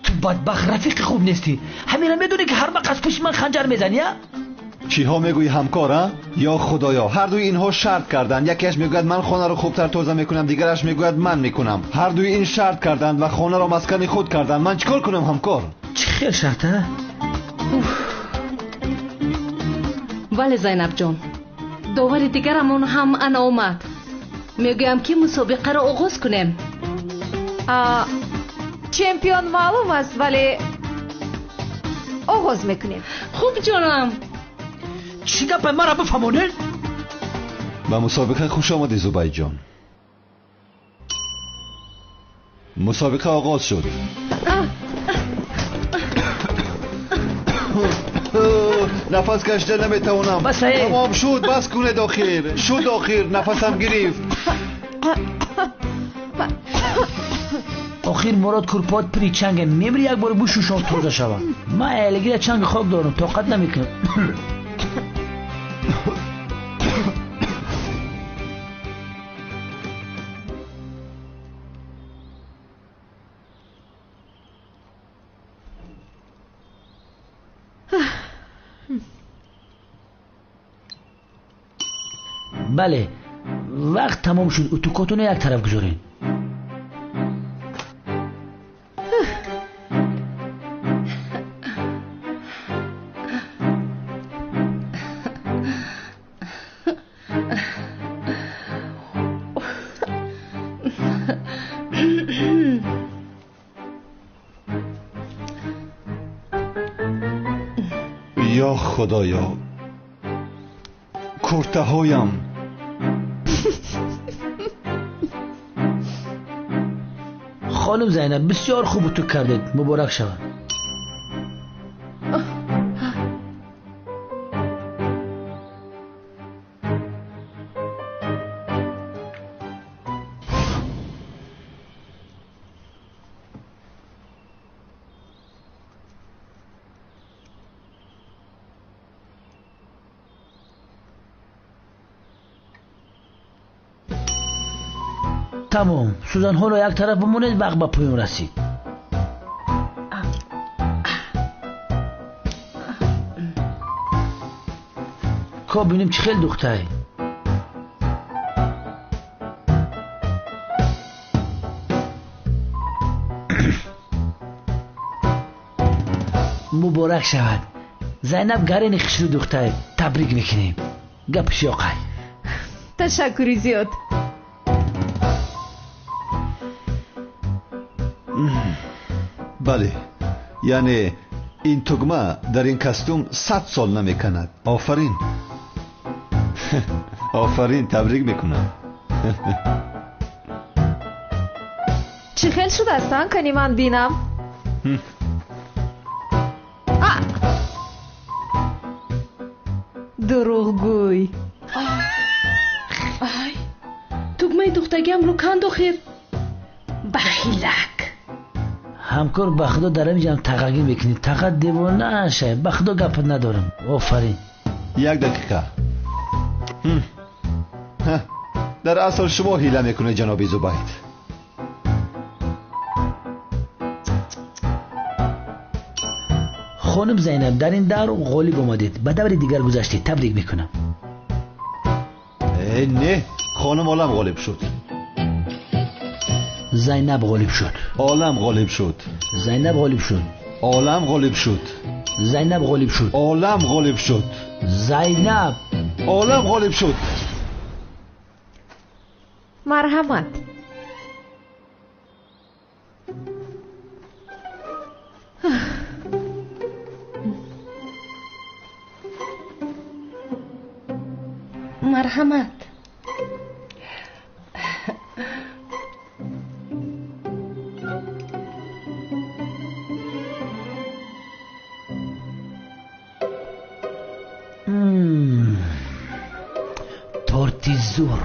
تو بدبخت رفیق خوب نیستی. همین را میدونی که هر وقت از پشت من خنجر میزنی ها؟ چی ها میگوی همکارا؟ یا خدایا هر دوی اینها شرط کردن. یکیش میگوید من خانه رو خوبتر توزیع میکنم، دیگرش میگوید من میکنم. هر دوی این شرط کردند و خانه رو مسکن خود کردند. من چیکار کنم همکار؟ چه خیلی شرطه؟ بله زینب جان. داور دیگرمون هم انا اومد. میگویم که مسابقه رو آغاز کنیم. چمپیون معلوم است ولی آغاز میکنیم. خوب جانم. چی گپ ما را بفهمونین؟ با مسابقه خوش آمدی زبیر جان. مسابقه آغاز شد. نفس کشیدن نمیتونم. تمام شد. بس کنه داخل. شد آخر نفسم گرفت. آخر مراد کرپات پری چنگه میبری یک بار بوشو شما توزه شوه. من ایلگی چنگ خواب دارم طاقت نمیکنم. بله وقت تمام شد. اتوکاتون یک طرف گذارین. یا خدایا کرته هایم. خانم زینب بسیار خوب تو کردید. مبارک شود. تمام. سوزن ها رو یک طرف بمونید. وقت با پایان رسید. که بینیم چی خیلی دختر مبارک شود. زینب گرین خشرو دختر تبریک میکنیم. گپش آقای. تشکری زیاد. بله، یعنی این تگمه در این کستوم 100 سال نمیکند. آفرین. آفرین، تبریک میکنم. چی خیل شده هستن کنی من بینم؟ دروغگوی. تگمه دختگیم رو کند آخر. بخیلک. همکار بخدا دارم میگم تقاگی میکنی. تقا دیوانه شه. بخدا گپ ندارم. آفرین. 1 دقیقه. در اصل شما حیله میکنه جناب زبید. خانم زینب در این دور غالب اومدید. به دور دیگر گذشتید. تبریک میکنم. نه، خانم عالم غالب شد. زینب غالب شد. عالم غالب شد. زینب غالب شد. عالم غالب شد. زینب غالب شد. عالم غالب شد. زینب عالم غالب شد. مرحمت. مرحمت. تورتی زور.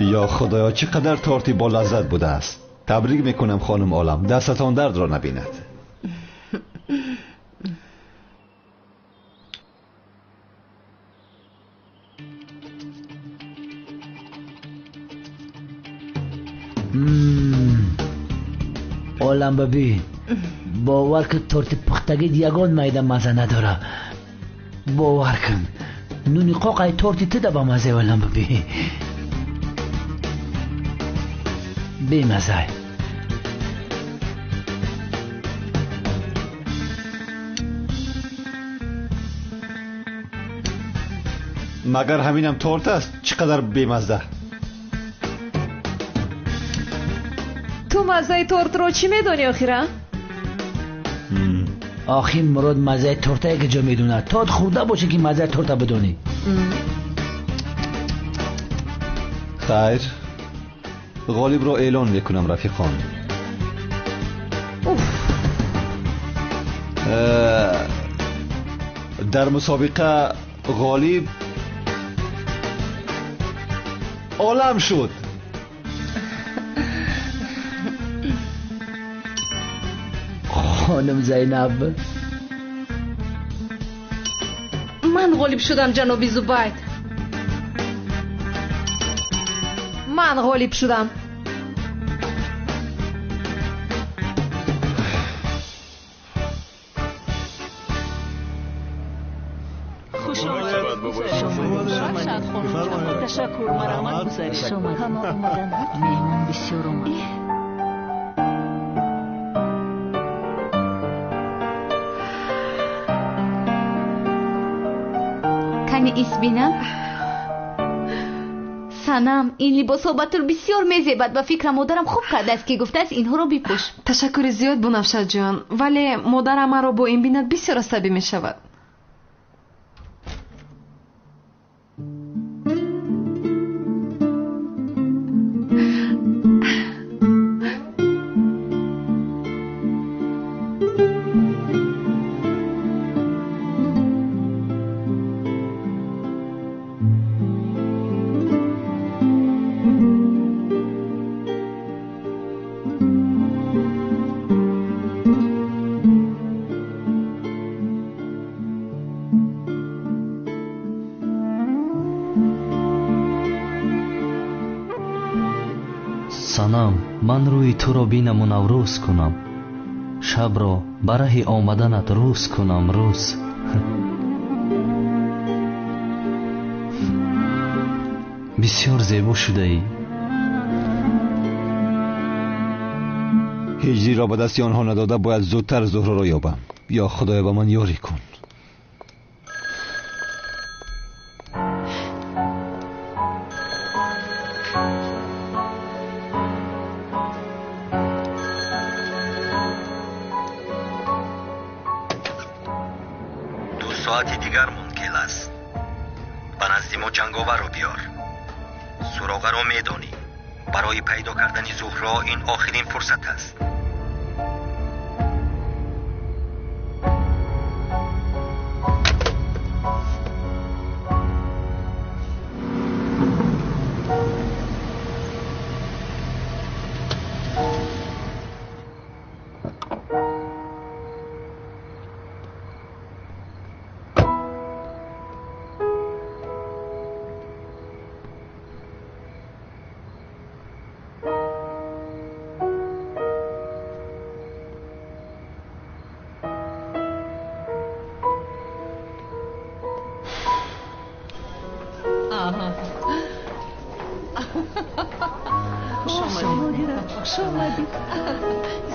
یا خدایا چقدر تورتی با لذت بوده است. تبریک میکنم خانم عالم. دستتان درد را نبیند. عالم ببین، باور که تورتی پختگی یگان میده مزه نداره. باور کن نونی قاقای تورتی تده با مزه. عالم ببین بی مزه. مگر همینم تورت است؟ چقدر بیمزه. تو مزه تورت رو چی میدونی آخیره؟ آخی مراد مزه تورته که جا میدونه. تات خورده باشه که مزه تورته بدونی. خیر، غالب را اعلان میکنم رفیقان. در مسابقه غالب عالم شد. خانم زینب. من غالب شدم جناب زبید. من غالب شدم. خوش آمدید. تشکر. مرحمت گذارید. همه اومدن. مهمان بسیار اومد. کمی ایس بینم. سنم این لباس ها بطور بسیار میزیبد و فکر مادرم خوب کرده است که گفته است اینها رو بپوش. تشکر زیاد بنفشه جان، ولی مادرم مرا با این بیند بسیار عصبی می شود. санам, ман рӯи туро бинаму наврӯз кунам, шабро ба раҳи омаданат рӯз кунам рӯз. бисёр зебо шудаӣ. ҳиҷриро ба дасти онҳо надода бояд зудтар зуҳроро ёбам. ё худоя ба ман ёрӣ кун. ساعتی دیگر منکل است. به نزد ما جنگاور رو بیار. سراغه رو میدانی. برای پیدا کردن زهرا این آخرین فرصت است.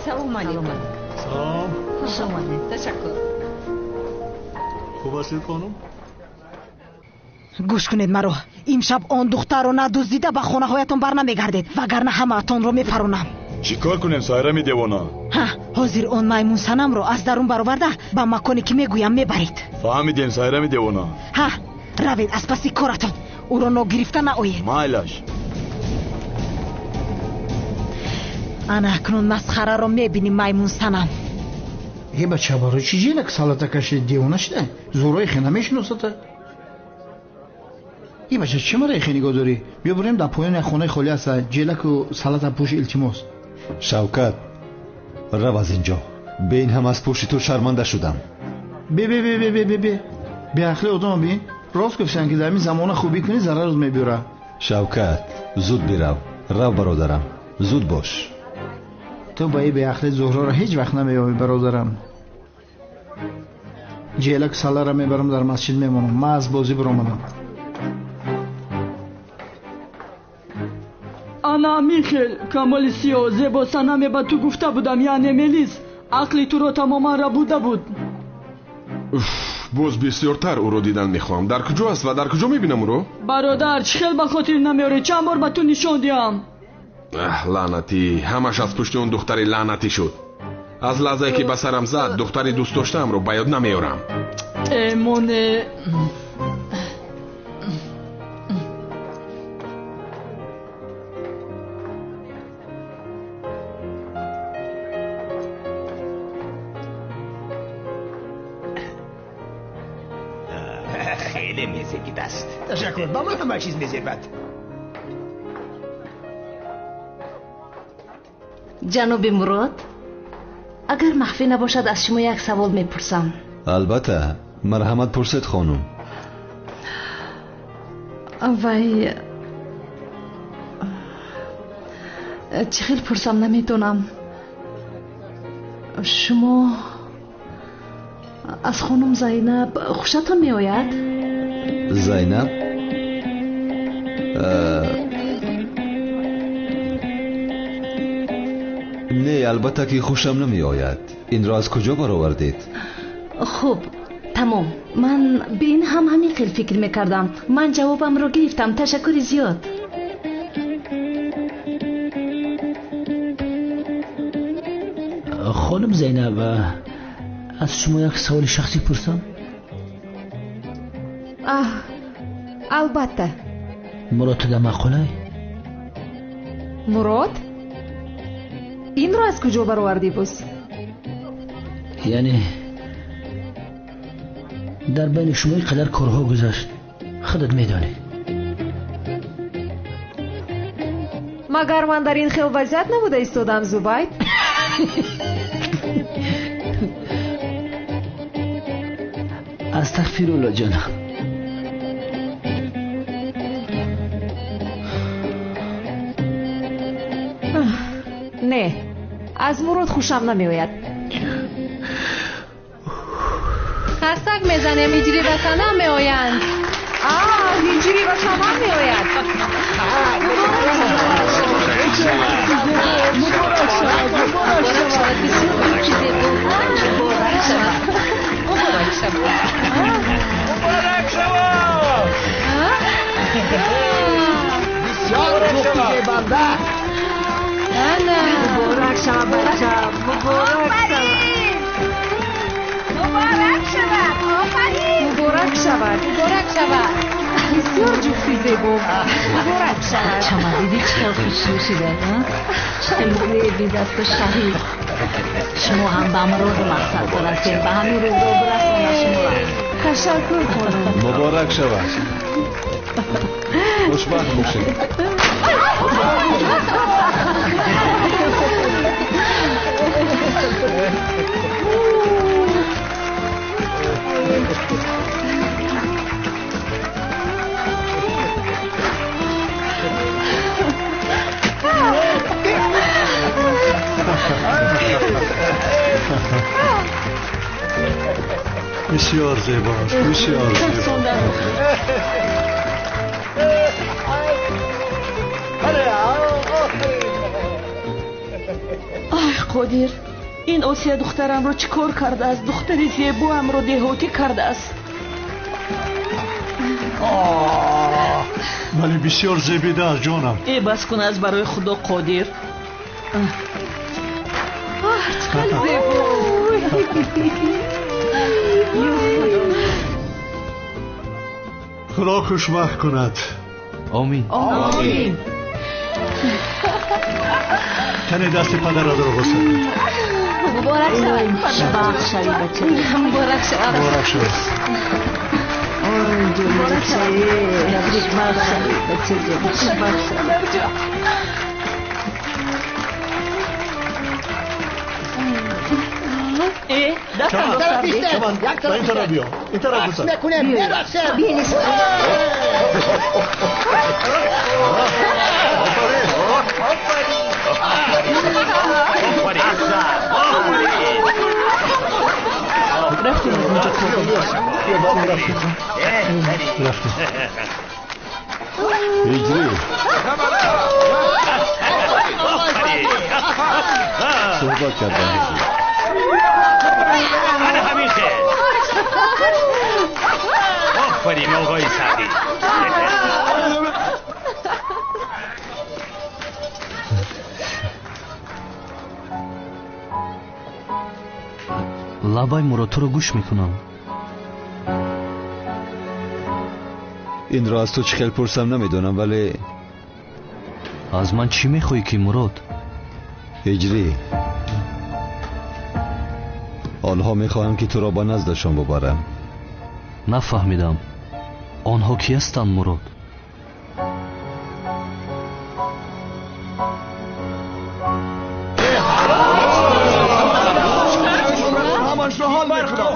سلام علیکم. سلام. خوش آمدید. تشکر. خوب هستید خانم؟ گوش کنید مرا. امشب آن دختر رو ندزدیده به خانه هایتون بر نمیگردید وگرنه همه اتون رو میپرونم. چیکار کنیم سایرمی دیوانا؟ حاضر آن میمون صنم رو از درون برآورده به مکانی که میگویم میبرید. فهمیدین سایرمی دیوانا؟ روید از پس کارتون. او رو نگرفته نآیید. مایلش. انا اکنون مسخره رو میبینیم میمون صنم. ای بچه برای چی جیلک سالتا کشید دیوانه شده؟ زورای خیلی نمیشناسته؟ ای بچه چه مرای خیلی نگاه داری؟ بیا بریم در پایان خونه خالی هست جیلک و سالتا پوش التماس. شوکت رو از اینجا. به این هم از پشت تو شرمنده شدم. به اخلی آدم بین راست گفتن که در این زمان خوبی کنی ضرر روز میبیره. شوکت زود بیرو. رو برادرم زود باش. تو با ای به اخلی زهرا را هیچ وقت نمیابی برادرم. جیلک سالا را میبرم در مسجد میمونم. من از بازی برآمدم. انا میخیل کمال سیاه زیبا سنمی به تو گفته بودم یعنی ملیس عقلی تو رو تماما را بوده بود. باز بسیارتر او رو دیدن میخوام. در کجا است و در کجا میبینم او رو؟ برادر چه خیل به خاطر نمیاره. چند بار به تو نشان دیم. لعنتی همش از پشت اون دختری لعنتی شد. از لحظه که به سرم زد دختری دوست داشتم رو بیاد نمیارم. ایمونه خیلی میزگید است. تشکر با من همه چیز میزیبد. جناب مراد اگر مخفی نباشد از شما یک سوال میپرسم. البته مرحمت پرسید خانم. وای چه خیلی پرسم نمیدونم. شما از خانم زینب خوشتون میآید؟ زینب؟ نه البته که خوشم نمی آید. این را از کجا برآوردید؟ خب تمام. من به این هم همین خیلی فکر میکردم. من جوابم رو گرفتم. تشکر زیاد. خانم زینب از شما یک سوال شخصی پرسم؟ البته. مراد در مقاله؟ مراد؟ این رو از کجا برآوردی بس؟ یعنی در بین شما اینقدر کارها گذشت خودت میدانی. مگر من در این خیل وضعیت نبوده ایستادم زبید؟ استغفرالله جانم. نه از مراد خوشم نمیآید. خرسک میزنم هجری و سنم میآیند. هجری و سنم میآید. بسیار خوبه بنده. مبارک شود بچه، مبارک شود. بسیار جفتی زیبا. مبارک شود. شما دیدی چه خوشی شده؟ چه بی دست شهید. شما هم به امروز مقصد برسید، به همین روز رو برسید شما. تشکر کنم. مبارک شود. خوشبخت باشید. بسیار زیباست، بسیار زیبا. آی قدیر، این آسیا دخترم رو چیکار کرده است؟ دختری زیباام رو دهاتی کرده است. ولی بسیار زیبیده است جانم. ای بس کن از برای خدا قدیر. چقدر زیبا. خدا خوشبخت کند. آمین. آمین. کنی دست پدر را در غسل. مبارک شوید. خوشبخت شوید بچه. مبارک شوید. مبارک شوید. مبارک شوید. تبریک بچه جان. خوشبخت شوید. دست طرف بیسته. یک طرف این طرف بیا. این طرف رقص میکنه. برقصه. بینیست. رفتیم از اینجا هجری صحبت کردن. من همین خیلی آفرین آقای سعدی. лабай мурод туро гӯш мекунам. инро аз ту чӣ хел пурсам намедонам, вале аз ман чӣ мехоҳӣ ки мурод? ҳиҷрӣ, онҳо мехоҳанд ки туро ба наздашон бубарам. нафаҳмидам. онҳо ки ҳастанд мурод?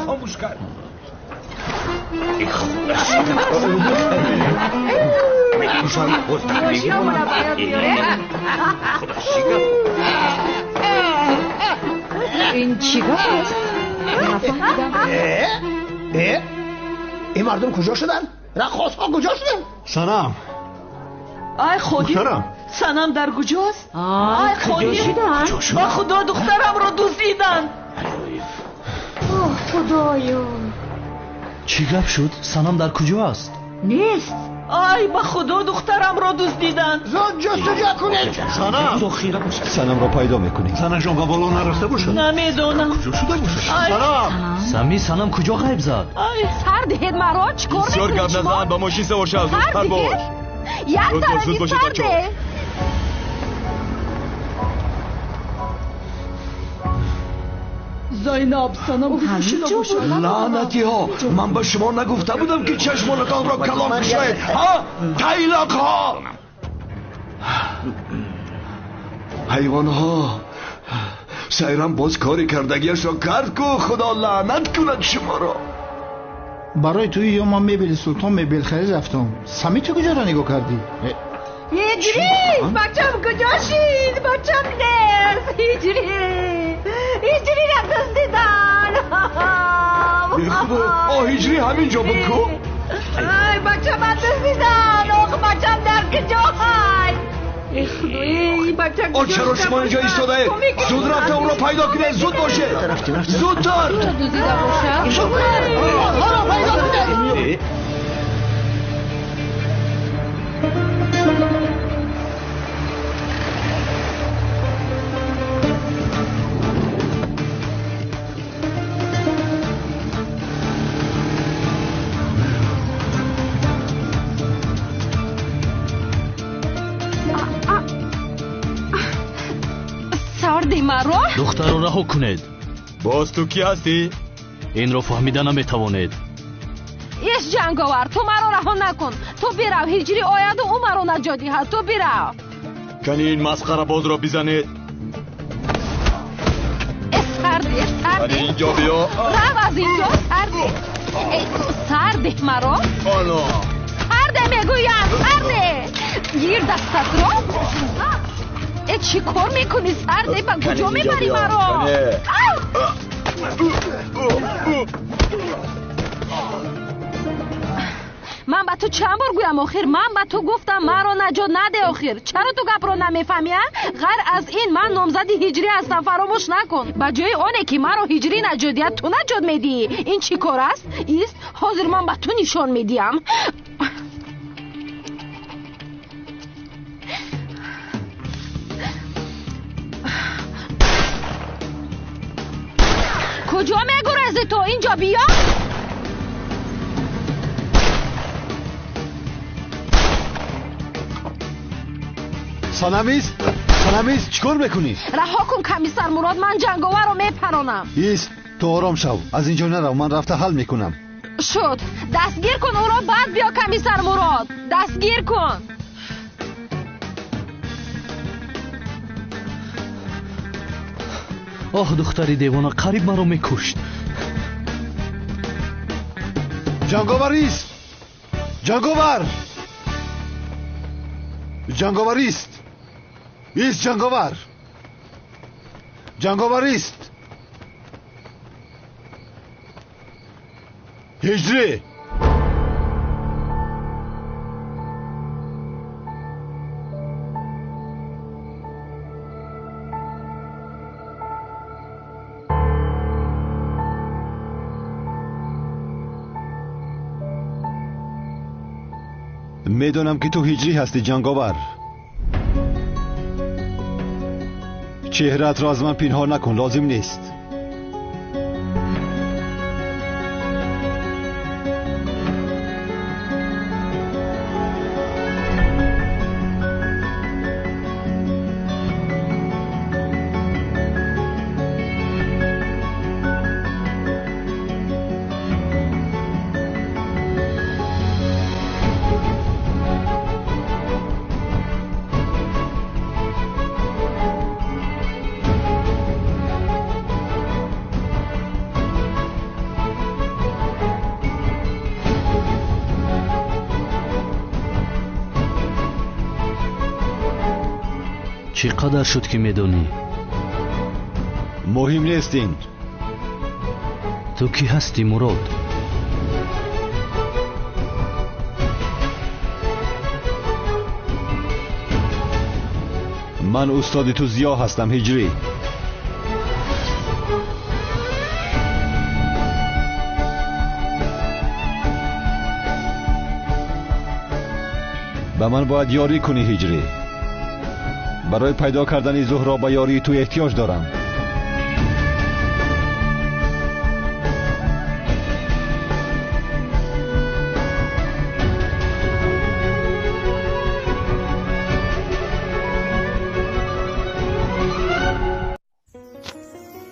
خاموش کرد. این چی گفت؟ این مردم کجا شدن؟ رقاص ها کجا شدن؟ سنم آی خودی سنم در کجاست؟ آی خودی با خدا دخترم رو دزدیدن. خدایا چی گپ شد؟ سنم در کجا است؟ نیست. آی با خدا دخترم رو دزدیدن. زود جستجو کنید. سنم را پیدا میکنید. سنم جان به بالا نرفته باشد. نمیدونم کجا شده باشد. سنم سمی سنم کجا غیب زد؟ سر دهید مرا چیکار بسیار میکنید گپ نزن، با ماشین سوار شو. زودتر باش. یک طرفی سر ده. زینب سنم لعنتی ها، من به شما نگفته بودم که چشمانتان را کلام کشید ها؟ تیلق ها، حیوان ها. سیرم باز کاری کردگیش را کرد که خدا لعنت کند شما را. برای توی یا من میبیل سلطان میبیل خرید رفتم. سمی تو کجا را نگاه کردی؟ هجری بچم کجاشید بچم نیست هجری را دست دیدن هجری همینجا بود کو ای بچم من دست دیدن آخ بچم در کجا های ای بچم آن چرا شما اینجا ایستاده زود رفته اون رو پیدا کنه زود باشه زودتر دوزیده باشه آن رو پیدا کنه سردی مرا دختر رو رها کنید. باز تو کی هستی؟ این رو فهمیده نمیتوانید. ایش جنگاور تو مرا رها نکن تو بیرو هجری آید و او مرا نجات دهد تو بیرو کنی این مسخره باز را بزنید سردی کنی اینجا بیا رو از اینجا سردی مرا آنو سرده میگویم سرده گیر دستت رو ای چی کار میکنی سرده با کجا میبری مرا من با تو چند بار گویم آخر من با تو گفتم مرا نجات نده آخر چرا تو گپ رو نمیفهمی غیر از این من نامزد هجری هستم فراموش نکن با جای آنه که مرا هجری نجات دهد تو نجات میدی این چی کار است ایست حاضر من با تو نشان میدیم کجا میگرزی تو اینجا بیا سانمیز چیکار میکنی؟ رها کن کمیسر مراد من جنگاور رو میپرانم ایست تو آرام شو از اینجا نرو من رفته حل میکنم شد دستگیر کن او را بعد بیا کمیسر مراد دستگیر کن آه دختری دیوانه قریب مرا میکشت جنگاور ایست جنگاور ایست جنگاور ایست هجری میدونم که تو هجری هستی جنگاور چهرت را از من پنهان نکن لازم نیست چقدر شد که میدونی؟ مهم نیست این تو کی هستی مراد؟ من استاد تو زیا هستم هجری به من باید یاری کنی هجری برای پیدا کردن زهرا به یاری تو احتیاج دارم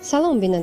سلام بینندگان